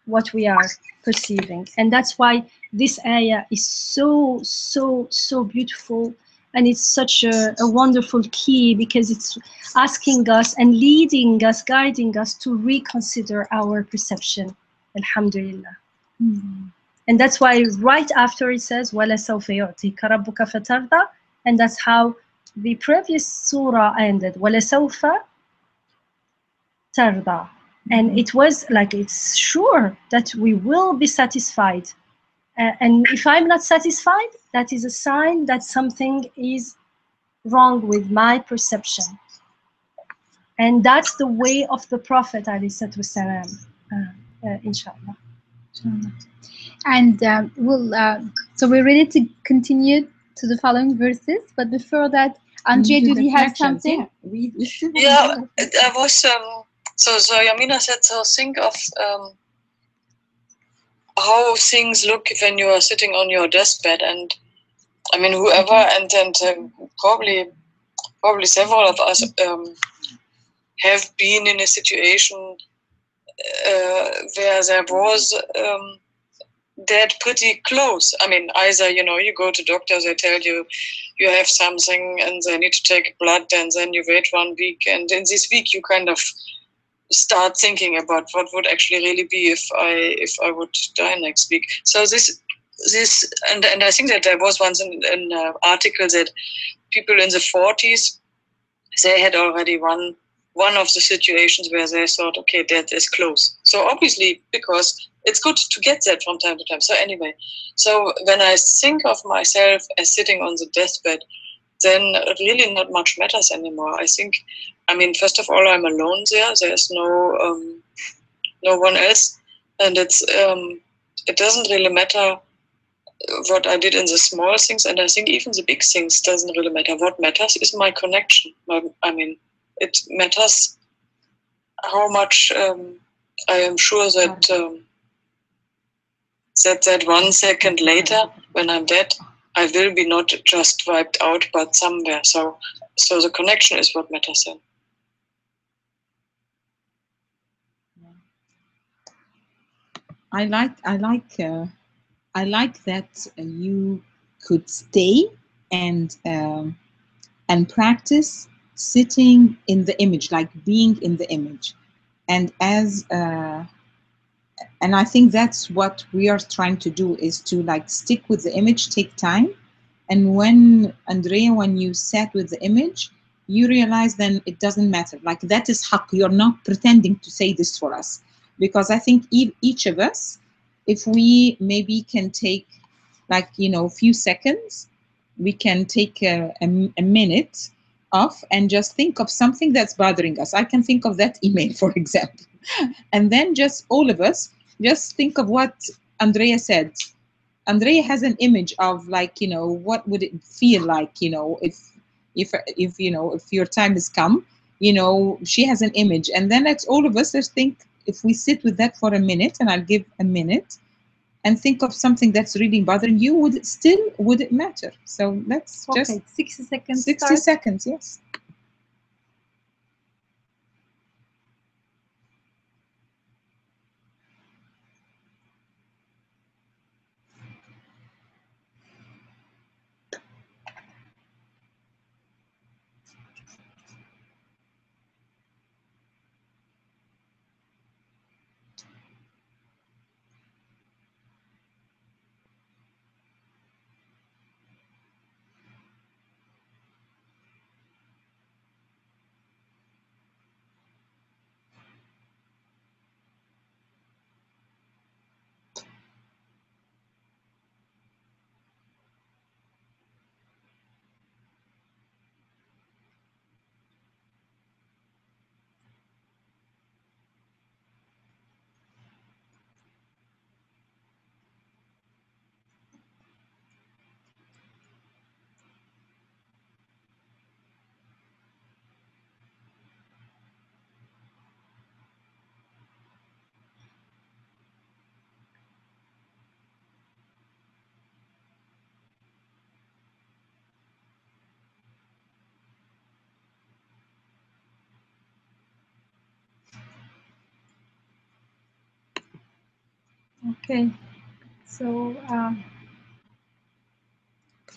Speaker 6: what we are perceiving. And that's why this ayah is so, so, so beautiful. And it's such a wonderful key, because it's asking us and leading us, guiding us to reconsider our perception. Alhamdulillah. And that's why right after it says وَلَسَوْفَ يُعْطِيكَ رَبُّكَ فَتَرْضَى, and that's how the previous surah ended, وَلَسَوْفَ تَرْضَى. And it was like, it's sure that we will be satisfied. And if I'm not satisfied, that is a sign that something is wrong with my perception. And that's the way of the Prophet, ﷺ, inshallah.
Speaker 1: And so we're ready to continue to the following verses. But before that, Andrea, do you have something?
Speaker 4: Yeah, I was so Yamina said, so think of how things look when you are sitting on your deathbed, and I mean whoever, and probably several of us have been in a situation where there was dead pretty close. I mean, either, you know, you go to doctors, they tell you you have something and they need to take blood, and then you wait 1 week, and in this week you kind of start thinking about what would actually really be if I would die next week. So this and I think that there was once an article that people in the 40s, they had already one of the situations where they thought, okay, death is close. So obviously, because it's good to get that from time to time. So anyway, so when I think of myself as sitting on the deathbed, then really not much matters anymore. I think, I mean, first of all, I'm alone there. There's no one else, and it doesn't really matter what I did in the small things, and I think even the big things doesn't really matter. What matters is my connection. I mean, it matters how much I am sure that that 1 second later, when I'm dead, I will be not just wiped out, but somewhere. So the connection is what matters then.
Speaker 2: I like that you could stay and practice sitting in the image, like being in the image, and and I think that's what we are trying to do, is to like stick with the image, take time. And when Andrea, when you sat with the image, you realize then it doesn't matter. Like that is haqq. You're not pretending to say this for us, because I think each of us, if we maybe can take like, you know, a few seconds, we can take a minute off and just think of something that's bothering us. I can think of that email, for example. And then just all of us, just think of what Andrea said. Andrea has an image of like, you know, what would it feel like, you know, if you know, if your time has come, you know, she has an image. And then let's all of us just think, if we sit with that for a minute, and I'll give a minute, and think of something that's really bothering you, would it matter? So let's just
Speaker 1: 60 seconds.
Speaker 2: 60 seconds, yes.
Speaker 1: Okay, so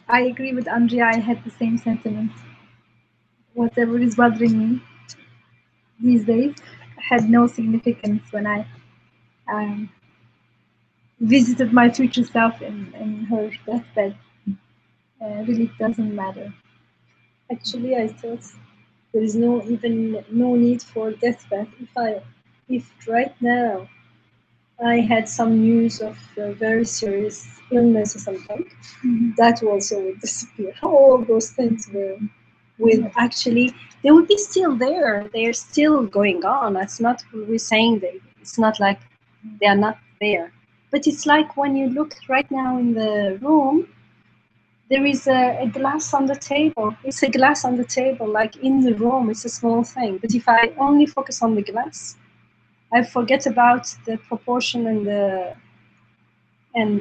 Speaker 1: I agree with Andrea. I had the same sentiment. Whatever is bothering me these days had no significance when I visited my future self in her deathbed. Really, it doesn't matter.
Speaker 6: Actually, I thought there is no need for deathbed. If right now I had some news of a very serious illness or something, that also would disappear. All those things will actually, they will be still there. They're still going on. It's not, we're saying that it's not like they are not there. But it's like when you look right now in the room, there is a glass on the table. It's a glass on the table, like in the room. It's a small thing. But if I only focus on the glass, I forget about the proportion and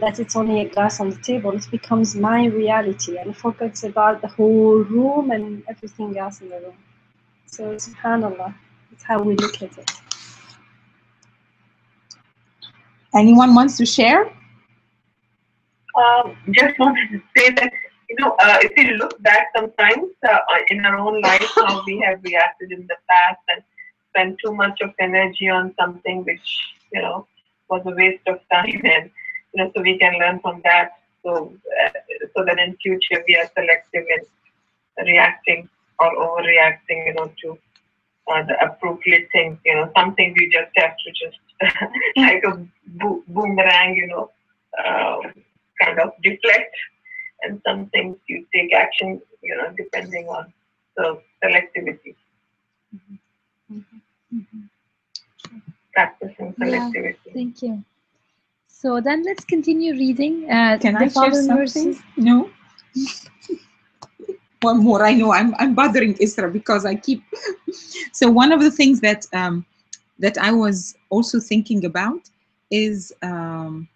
Speaker 6: that it's only a glass on the table. It becomes my reality, and I forget about the whole room and everything else in the room. So subhanallah, it's how we look at it.
Speaker 2: Anyone wants to share?
Speaker 5: Just wanted to say that, if you look back sometimes in our own life, how we have reacted in the past and spent too much of energy on something which, was a waste of time, and, so we can learn from that. So, so that in future we are selective in reacting or overreacting, to the appropriate things. Some things you just have to just like a boomerang, kind of deflect, and some things you take action, depending on the selectivity. Practicing selectivity.
Speaker 1: Yeah, thank you. So then let's continue reading.
Speaker 2: Can I share
Speaker 1: following
Speaker 2: something?
Speaker 1: verses.
Speaker 2: No. One more. I know I'm bothering Isra because I keep. So one of the things that that I was also thinking about is the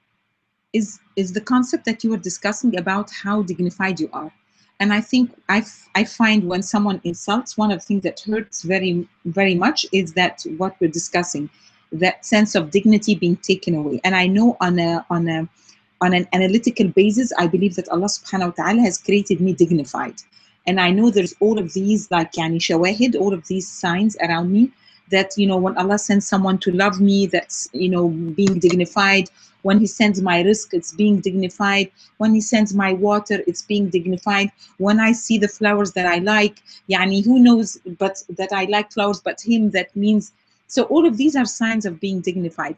Speaker 2: concept that you were discussing about how dignified you are. And I think I find when someone insults, one of the things that hurts very, very much is that what we're discussing, that sense of dignity being taken away. And I know on an analytical basis, I believe that Allah subhanahu wa ta'ala has created me dignified. And I know there's all of these, like yani shawahid, all of these signs around me that, when Allah sends someone to love me, that's, being dignified. When he sends my risk, it's being dignified. When he sends my water, it's being dignified. When I see the flowers that I like, yani who knows but that I like flowers, but him, that means. So all of these are signs of being dignified.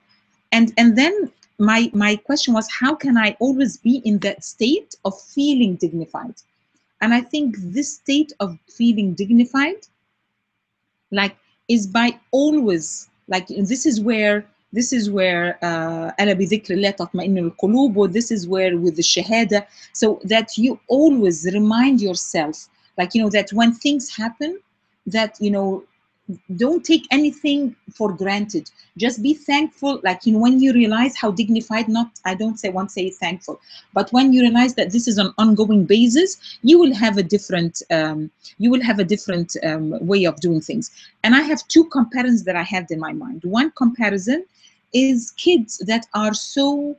Speaker 2: And then my question was, how can I always be in that state of feeling dignified? And I think this state of feeling dignified, like, is by always, like, this is where ألا بذكر الله تطمئن القلوب, or this is where with the shahada, so that you always remind yourself, like, that when things happen, that, don't take anything for granted. Just be thankful, like, when you realize how dignified, not, I don't want to say thankful, but when you realize that this is an ongoing basis, you will have a different way of doing things. And I have two comparisons that I have in my mind. One comparison is kids that are so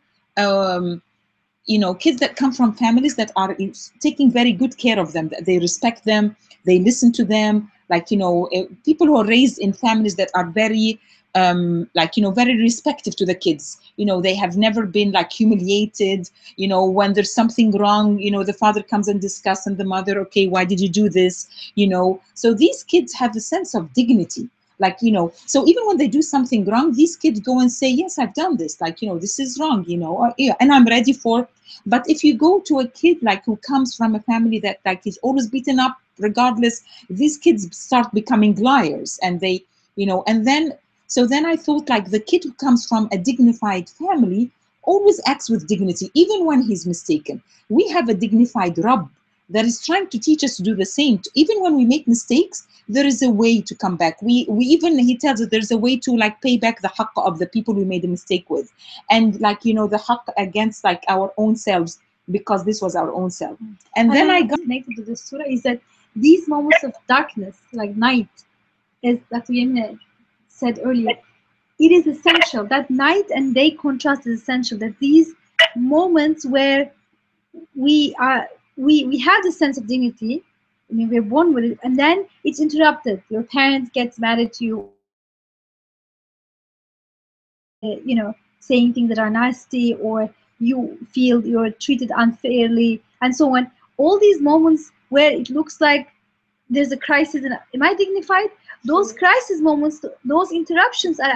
Speaker 2: kids that come from families that are taking very good care of them, that they respect them, they listen to them, like, people who are raised in families that are very very respectful to the kids. They have never been like humiliated. When there's something wrong, the father comes and discusses, and the mother, okay, why did you do this? So these kids have a sense of dignity. Like, so even when they do something wrong, these kids go and say, yes, I've done this, like, this is wrong, or, and I'm ready for. But if you go to a kid like who comes from a family that like is always beaten up regardless, these kids start becoming liars, and they, and then, so then I thought, like, the kid who comes from a dignified family always acts with dignity, even when he's mistaken. We have a dignified Rabb that is trying to teach us to do the same. Even when we make mistakes, there is a way to come back. We even, he tells us there's a way to like pay back the haqq of the people we made a mistake with. And like, the haqq against like our own selves, because this was our own self. And then I got
Speaker 1: connected to the surah is that these moments of darkness, like night, as Dr. Yemen said earlier, it is essential. That night and day contrast is essential. That these moments where we have the sense of dignity, I mean, we're born with it, and then it's interrupted. Your parents gets mad at you, or saying things that are nasty, or you feel you're treated unfairly, and so on. All these moments where it looks like there's a crisis, and am I dignified? Those crisis moments, those interruptions are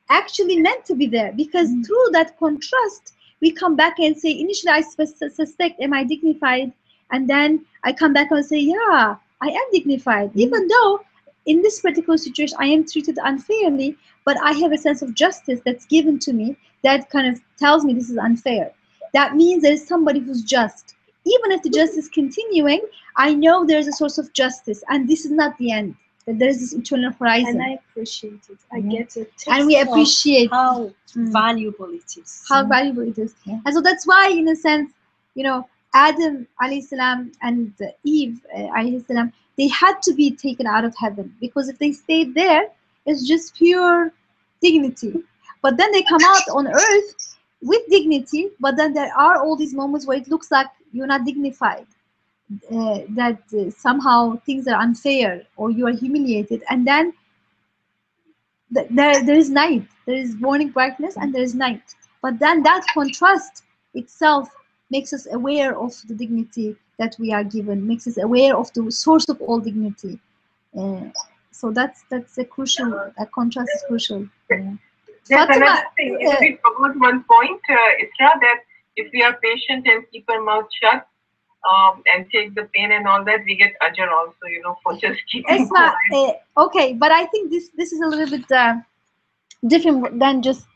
Speaker 1: actually meant to be there, because through that contrast we come back and say, initially I suspect, am I dignified? And then I come back and say, yeah, I am dignified, even though in this particular situation I am treated unfairly, but I have a sense of justice that's given to me that kind of tells me this is unfair. That means there is somebody who's just. Even if the justice is continuing, I know there's a source of justice, and this is not the end. That there's this eternal horizon.
Speaker 6: And I appreciate it. I get it.
Speaker 1: And we appreciate
Speaker 6: how valuable it is.
Speaker 1: How valuable it is. And so that's why, in a sense, you know, Adam alayhi salam and Eve alayhi salam, they had to be taken out of heaven, because if they stayed there, it's just pure dignity. But then they come out on earth with dignity, but then there are all these moments where it looks like you're not dignified, that somehow things are unfair or you are humiliated, and then there is night, there is morning brightness, and there is night. But then that contrast itself makes us aware of the dignity that we are given, makes us aware of the source of all dignity. So that's a crucial, that contrast is crucial.
Speaker 5: There's another thing, if we forgot one point, Isra, that if we are patient and keep our mouth shut, and take the pain and all that, we get ajr also, you know, for just keeping quiet.
Speaker 1: Okay, but I think this is a little bit different than just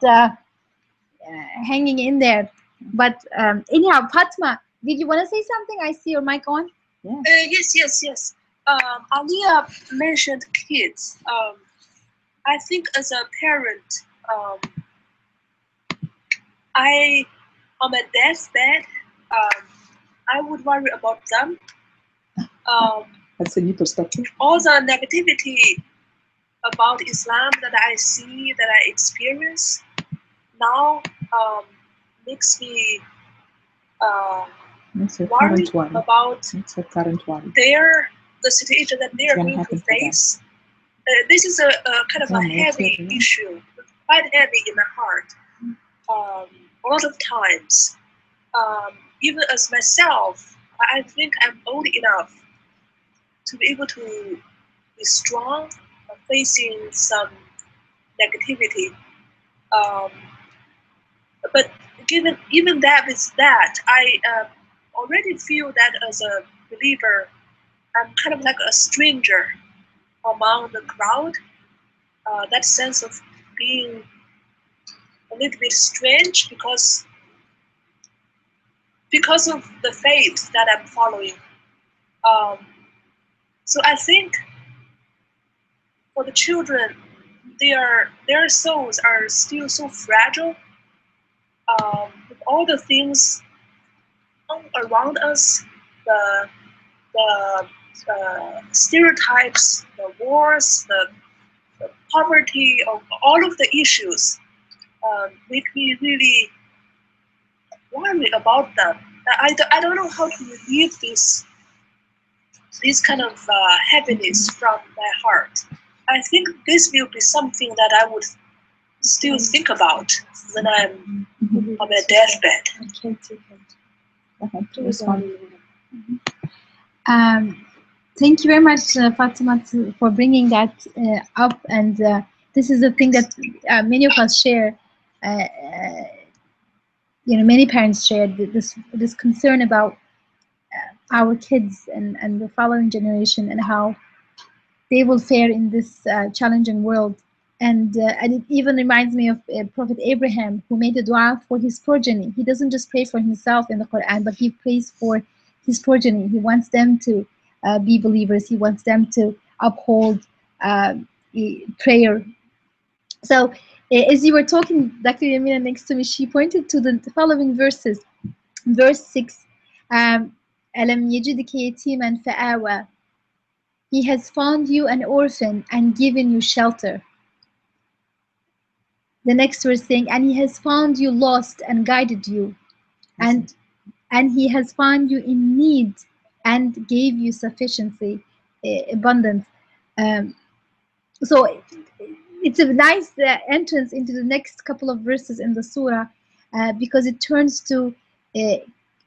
Speaker 1: hanging in there. But anyhow, Fatma, did you want to say something? I see your mic on.
Speaker 7: Yeah. Yes. Aliyah mentioned kids. I think as a parent, I on my deathbed, I would worry about them.
Speaker 2: That's a new perspective.
Speaker 7: All the negativity about Islam that I see, that I experience now, makes me worry about the situation that they are going to face. This is a kind of a heavy issue, quite heavy in my heart. A lot of times, even as myself, I think I'm old enough to be able to be strong facing some negativity. But even that with that, I already feel that as a believer, I'm kind of like a stranger among the crowd. That sense of being a little bit strange because of the faith that I'm following. So I think for the children, their souls are still so fragile. With all the things around us, the stereotypes, the wars, the poverty, all of the issues make me really worry about them. I don't know how to relieve this kind of heaviness from my heart. I think this will be something that I would still think about when I'm on my deathbed.
Speaker 1: Thank you very much, Fatima, for bringing that up. And this is the thing that many of us share. Many parents share this concern about our kids and the following generation, and how they will fare in this challenging world. And it even reminds me of Prophet Abraham, who made a dua for his progeny. He doesn't just pray for himself in the Quran, but he prays for his progeny. He wants them to be believers. He wants them to uphold prayer. So as you were talking, Dr. Yamina next to me, she pointed to the following verses. Verse 6, أَلَمْ يَجِدْكَ يَتِيمًا فَآوَى. He has found you an orphan and given you shelter. The next verse saying, and he has found you lost and guided you. And he has found you in need and gave you sufficiency, abundance. So it's a nice entrance into the next couple of verses in the surah, because it turns to uh,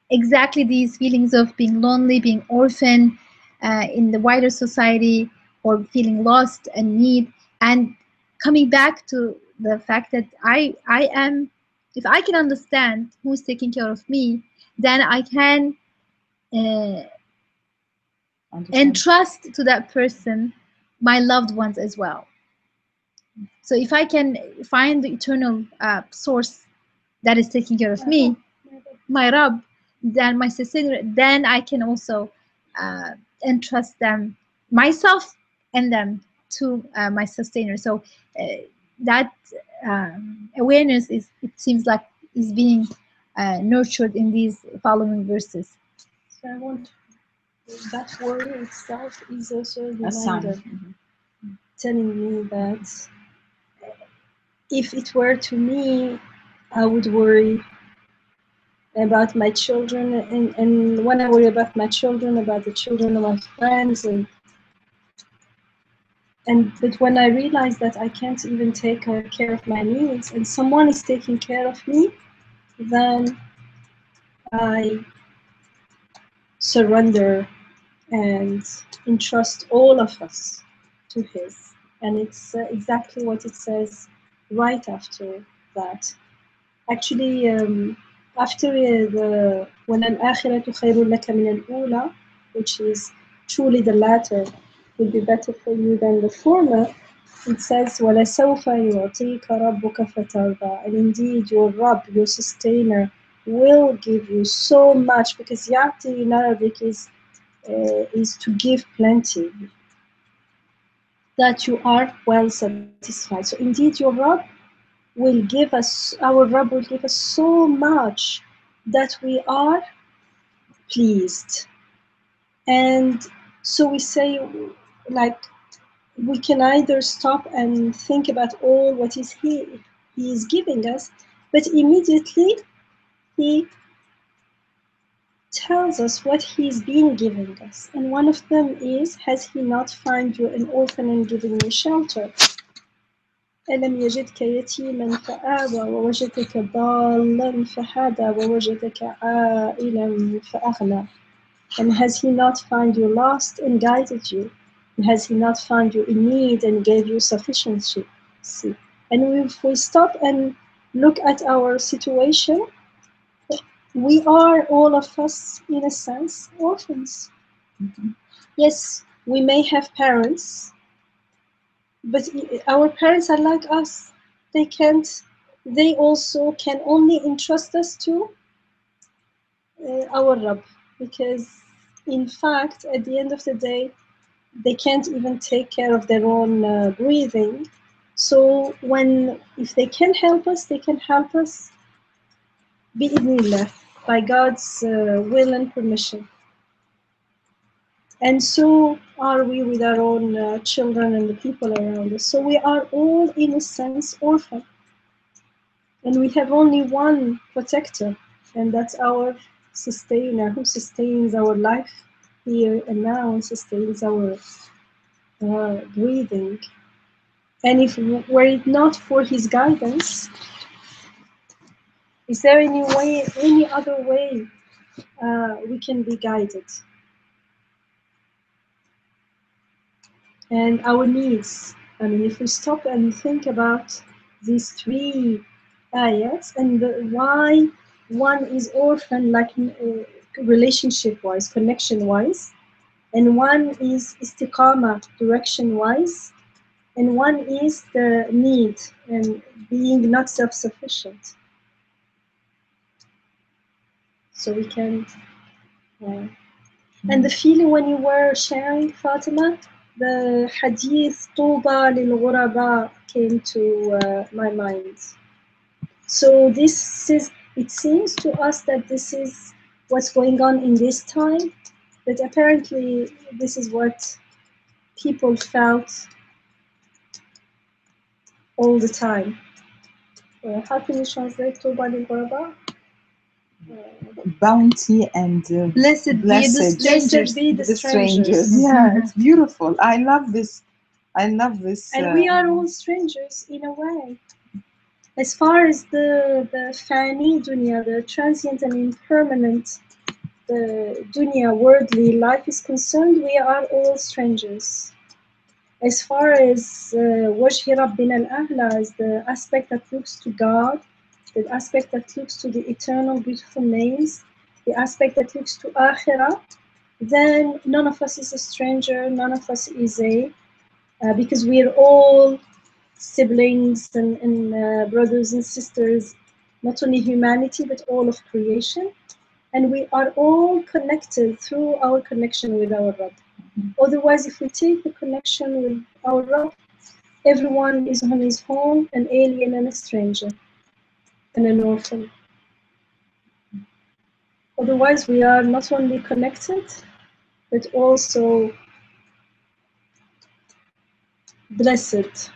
Speaker 1: exactly these feelings of being lonely, being orphan in the wider society, or feeling lost and need, and coming back to the fact that I am, if I can understand who's taking care of me, then I can uh, entrust to that person my loved ones as well. So if I can find the eternal source that is taking care of me, my Rabb, then my sustainer, then I can also uh, entrust them, myself and them, to my sustainer. So uh, that awareness is, it seems like, is being nurtured in these following verses.
Speaker 6: So I want that word itself is also a
Speaker 2: A sign.
Speaker 6: reminder, telling me that if it were to me, I would worry about my children, and when I worry about my children, about the children of my friends, and but when I realize that I can't even take care of my needs, and someone is taking care of me, then I surrender and entrust all of us to His. And it's exactly what it says right after that. Actually, after the وَلَلْآخِرَةُ خَيْرٌ لَكَ مِنَ الْأُولَى, which is truly the latter will be better for you than the former, it says وَلَسَوْفَ يُعْطِيكَ رَبُّكَ فَتَرْضَى. And indeed, your Rabb, your sustainer, will give you so much, because ya'ti in Arabic is to give plenty, that you are well satisfied. So indeed, your Rabb will give us, our Rabb will give us so much that we are pleased. And so we say, like, we can either stop and think about all what is He is giving us, but immediately He tells us what He's been giving us. And one of them is, has He not found you an orphan and given you shelter? ألم يجدك يتيما فآوى ووجدك ضالا فهدى ووجدك عائلا فأغنى. And has He not found you lost and guided you? And has He not found you in need and gave you sufficiency? And if we stop and look at our situation, we are, all of us, in a sense, orphans. Yes, we may have parents, but our parents are like us. They also can only entrust us to our Rabb, because in fact, at the end of the day, they can't even take care of their own breathing. So if they can help us, they can help us bi'idhnillah, by God's will and permission. And so are we with our own children and the people around us. So we are all, in a sense, orphan. And we have only one protector, and that's our sustainer, who sustains our life here and now, and sustains our breathing. And if were it not for His guidance, is there any other way we can be guided? And our needs. I mean, if we stop and think about these three ayats, and why one is orphan, like relationship-wise, connection-wise, and one is istiqama, direction-wise, and one is the need and being not self-sufficient. So we can, and the feeling when you were sharing, Fatima, the hadith "Tuba lil ghuraba" came to my mind. So it seems to us that this is what's going on in this time, but apparently this is what people felt all the time. How can you translate "Tuba lil ghuraba"?
Speaker 2: Bounty and
Speaker 1: Blessed be the strangers.
Speaker 2: Yeah, it's beautiful. I love this I love this.
Speaker 6: And we are all strangers in a way. As far as the fani dunya, the transient and impermanent, the dunya, worldly life is concerned, we are all strangers. As far as Wajhi Rabbina al-A'la is the aspect that looks to God, the aspect that looks to the eternal beautiful names, the aspect that looks to Akhirah, then none of us is a stranger, none of us is because we are all siblings and brothers and sisters, not only humanity but all of creation, and we are all connected through our connection with our Rabb. Otherwise, if we take the connection with our Rabb, everyone is on his own, an alien and a stranger, and an orphan. Otherwise, we are not only connected, but also blessed.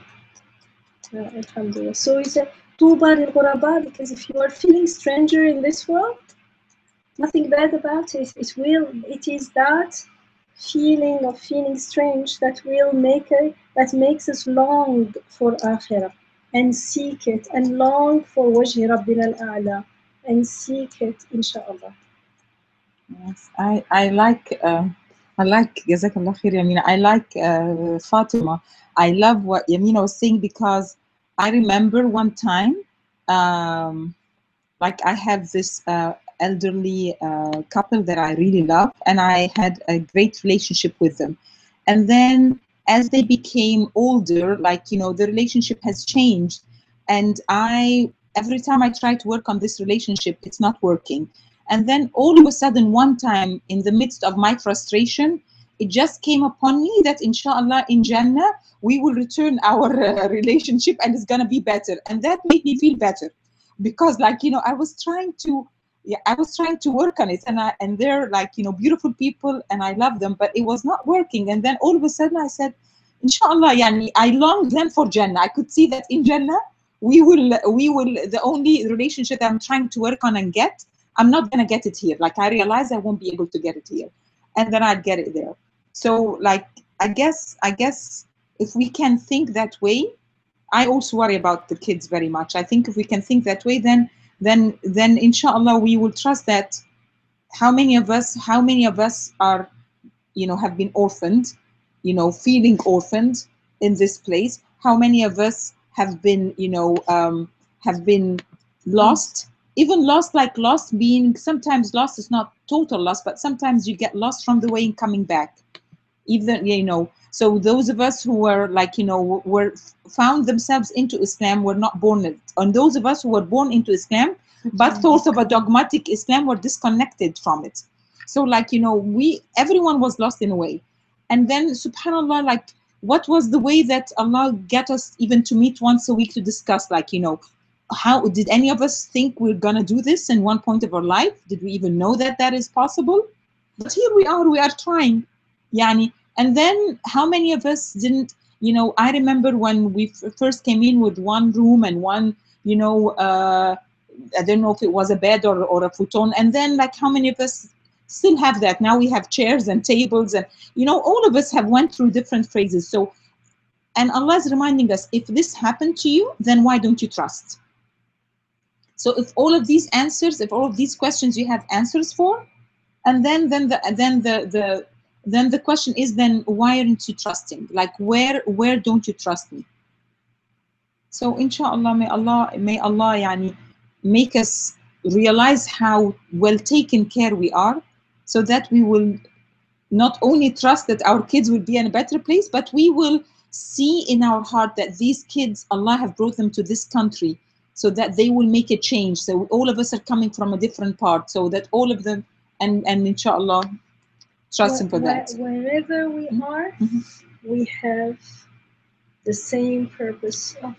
Speaker 6: Alhamdulillah. So it's a tuba lil ghuraba, because if you are feeling stranger in this world, nothing bad about it. It is that feeling of feeling strange that that makes us long for Akhirah and seek it, and long for Wajhi Rabbina al-A'la and seek it, inshallah.
Speaker 2: Yes, I like Jazakallah khair, Yamina. I like Fatima. I love what Yamina was saying, because I remember one time, like I have this elderly couple that I really love, and I had a great relationship with them. And then as they became older, like, you know, the relationship has changed. And every time I try to work on this relationship, it's not working. And then all of a sudden, one time, in the midst of my frustration, it just came upon me that inshallah in Jannah, we will return our relationship and it's going to be better. And that made me feel better, because, like, you know, I was trying to work on it, and they're, like, you know, beautiful people and I love them, but it was not working. And then all of a sudden I said, inshallah, yani, I longed then for Jannah. I could see that in Jannah we will the only relationship that I'm trying to work on and get, I'm not going to get it here. Like, I realize I won't be able to get it here, and then I'd get it there. So, like, I guess if we can think that way, I also worry about the kids very much. I think if we can think that way, then inshallah we will trust that. How many of us are, you know, have been orphaned, you know, feeling orphaned in this place? How many of us have been, you know, have been lost? Even lost, like lost being, sometimes lost is not total loss, but sometimes you get lost from the way in coming back. Even, you know, so those of us who were, like, you know, were found themselves into Islam were not born it. And those of us who were born into Islam but thought of a dogmatic Islam were disconnected from it. So, like, you know, everyone was lost in a way. And then subhanallah, like, what was the way that Allah got us even to meet once a week to discuss, like, you know, how did any of us think we're gonna do this in one point of our life? Did we even know that that is possible? But here we are trying, yani. And then how many of us didn't, you know, I remember when we first came in with one room and one, you know, I don't know if it was a bed or a futon, and then, like, how many of us still have that? Now we have chairs and tables, and, you know, all of us have went through different phases. So, and Allah is reminding us, if this happened to you, then why don't you trust? So if all of these answers, if all of these questions you have answers for, and then the question is, then why aren't you trusting? Like, where don't you trust me? So inshallah, may Allah yani make us realize how well taken care we are, so that we will not only trust that our kids will be in a better place, but we will see in our heart that these kids, Allah have brought them to this country so that they will make a change. So all of us are coming from a different part, so that all of them, and inshallah, trust him for that.
Speaker 6: Wherever we are, we have the same purpose of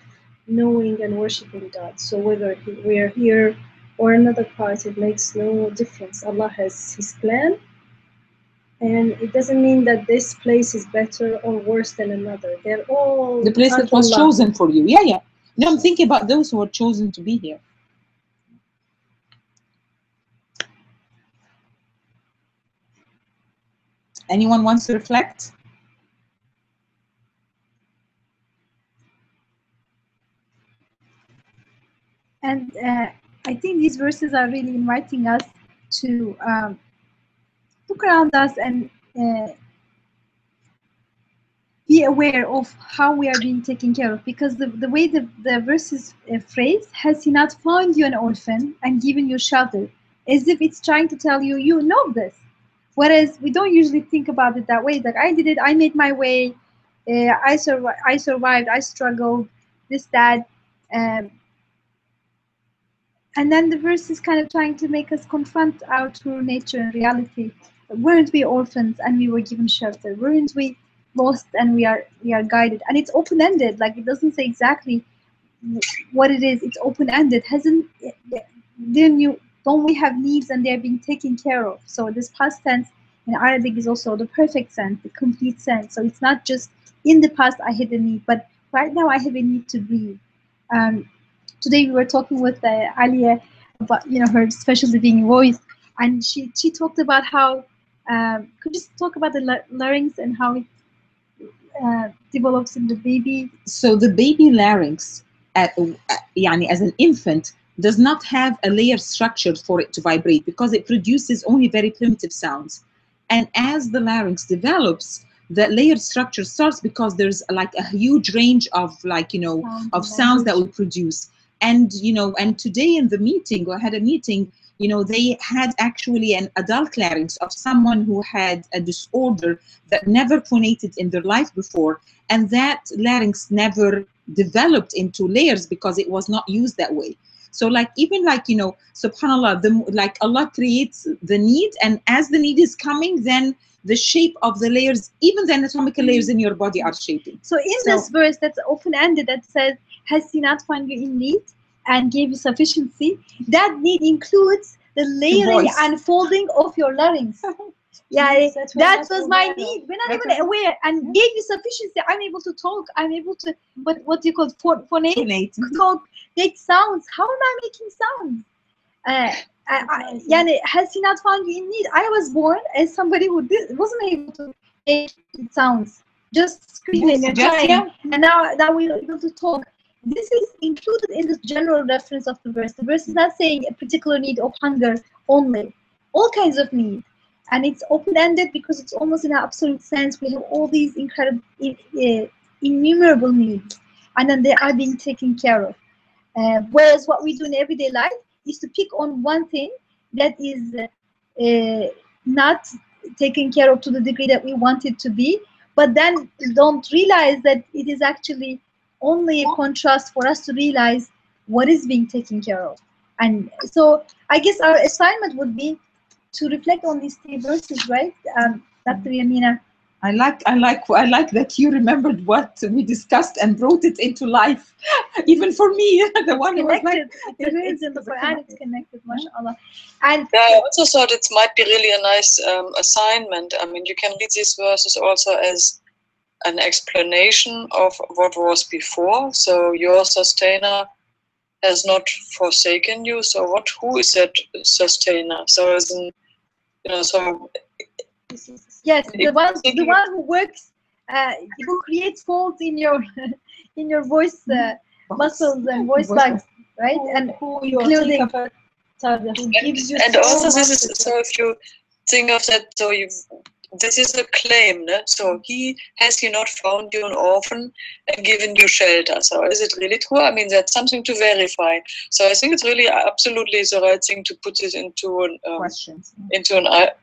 Speaker 6: knowing and worshiping God. So whether we are here or another part, it makes no difference. Allah has His plan, and it doesn't mean that this place is better or worse than another. They're all
Speaker 2: the place that was chosen for you. Yeah. No, I'm thinking about those who were chosen to be here. Anyone wants to reflect?
Speaker 1: these verses are really inviting us to look around us and be aware of how we are being taken care of, because the way the verse is phrased, has he not found you an orphan and given you shelter, as if it's trying to tell you, you know this. Whereas we don't usually think about it that way. Like, I did it, I made my way, I survived, I struggled, this, that. And then the verse is kind of trying to make us confront our true nature and reality. Weren't we orphans and we were given shelter? Weren't we lost and we are guided? And it's open-ended. Like, it doesn't say exactly what it is. It's open-ended. Don't we have needs and they're being taken care of? So this past tense in Arabic is also the perfect sense, the complete sense. So it's not just in the past I had a need, but right now I have a need to breathe. Today we were talking with Alia about her specialty being voice, and she talked about how could you talk about the larynx and how it develops in the baby?
Speaker 2: So the baby larynx, as an infant, does not have a layer structure for it to vibrate, because it produces only very primitive sounds. And as the larynx develops, the layered structure starts, because there's like a huge range of sounds that will produce. And today in the meeting, I had a meeting, they had actually an adult larynx of someone who had a disorder that never phonated in their life before, and that larynx never developed into layers because it was not used that way. So subhanallah, Allah creates the need, and as the need is coming, then the shape of the layers, even the anatomical layers in your body, are shaping.
Speaker 1: So this verse that's open-ended, that says, has he not found you in need and gave you sufficiency, that need includes the layering and folding of your larynx. Yeah, that was my need. We're not even aware, and gave you sufficiency. I'm able to talk. I'm able to what do you call phonate? Talk, make sounds. How am I making sounds? Has he not found you in need? I was born as somebody who wasn't able to make sounds, just screaming and crying, and now we're able to talk. This is included in the general reference of the verse. The verse is not saying a particular need of hunger only, all kinds of needs. And it's open-ended because it's almost in an absolute sense. We have all these incredible, innumerable needs, and then they are being taken care of. Whereas what we do in everyday life is to pick on one thing that is not taken care of to the degree that we want it to be, but then don't realize that it is actually only a contrast for us to realize what is being taken care of. And so I guess our assignment would be to reflect on these three verses, right? Dr. Yamina.
Speaker 2: I like that you remembered what we discussed and brought it into life, even for me, the one who was like,
Speaker 1: it is in the Quran, it's connected, mashallah. And
Speaker 4: I also thought it might be really a nice assignment. I mean, you can read these verses also as an explanation of what was before. So your sustainer has not forsaken you. So who is that sustainer? So as in, so
Speaker 1: yes, the one who works, who creates folds in your voice muscles and voice bags, right? And including gives you.
Speaker 4: And also this is, so if you think of that, so this is a claim, no? So has he not found you an orphan and given you shelter? So is it really true? I mean, that's something to verify. So I think it's really absolutely the right thing to put it into an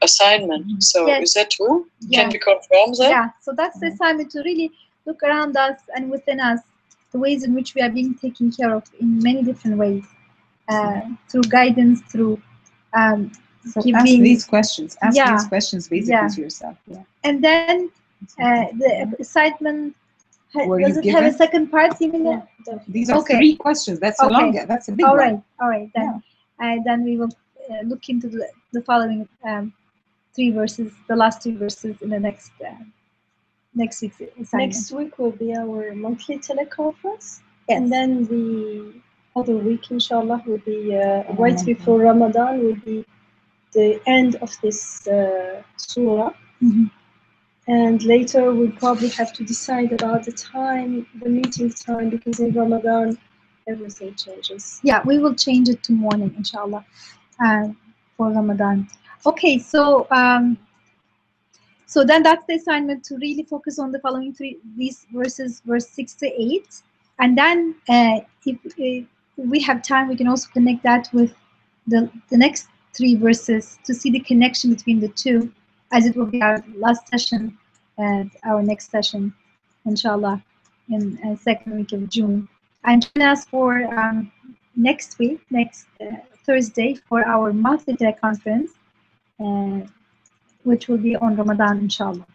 Speaker 4: assignment. Mm-hmm. So yes. Is that true? Yeah. Can we confirm that?
Speaker 1: Yeah. So that's the assignment, to really look around us and within us, the ways in which we are being taken care of in many different ways, through guidance, through.
Speaker 2: So ask these questions. Ask these questions basically to yourself. Yeah.
Speaker 1: And then the assignment, does it have a second part?
Speaker 2: These are three questions. That's a long. That's a big one.
Speaker 1: All right. Then we will look into the following three verses, the last two verses in the next week's assignment.
Speaker 6: Next week will be our monthly teleconference, and then the other week, inshallah, will be right before Ramadan. Will be the end of this surah, and later we'll probably have to decide about the meeting time, because in Ramadan every day changes.
Speaker 1: Yeah, we will change it to morning, inshallah, for Ramadan. Okay, so so then that's the assignment, to really focus on the following these verses, verse 6 to 8, and then if we have time, we can also connect that with the next 3 verses to see the connection between the two, as it will be our last session and our next session, inshallah, in second week of June. And join us for next week, next Thursday, for our monthly teleconference, which will be on Ramadan, inshallah.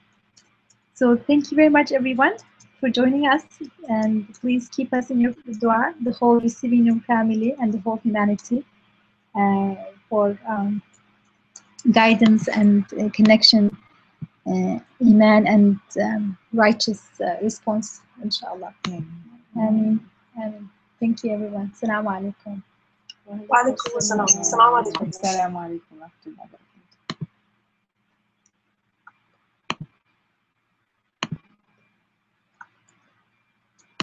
Speaker 1: So thank you very much, everyone, for joining us, and please keep us in your dua, the whole receiving room family and the whole humanity, for guidance and connection, iman and righteous response, inshallah. And thank you, everyone. Assalamu alaikum.
Speaker 7: Wa alaikum assalam. Assalamu alaikum.
Speaker 2: Assalamu alaikum.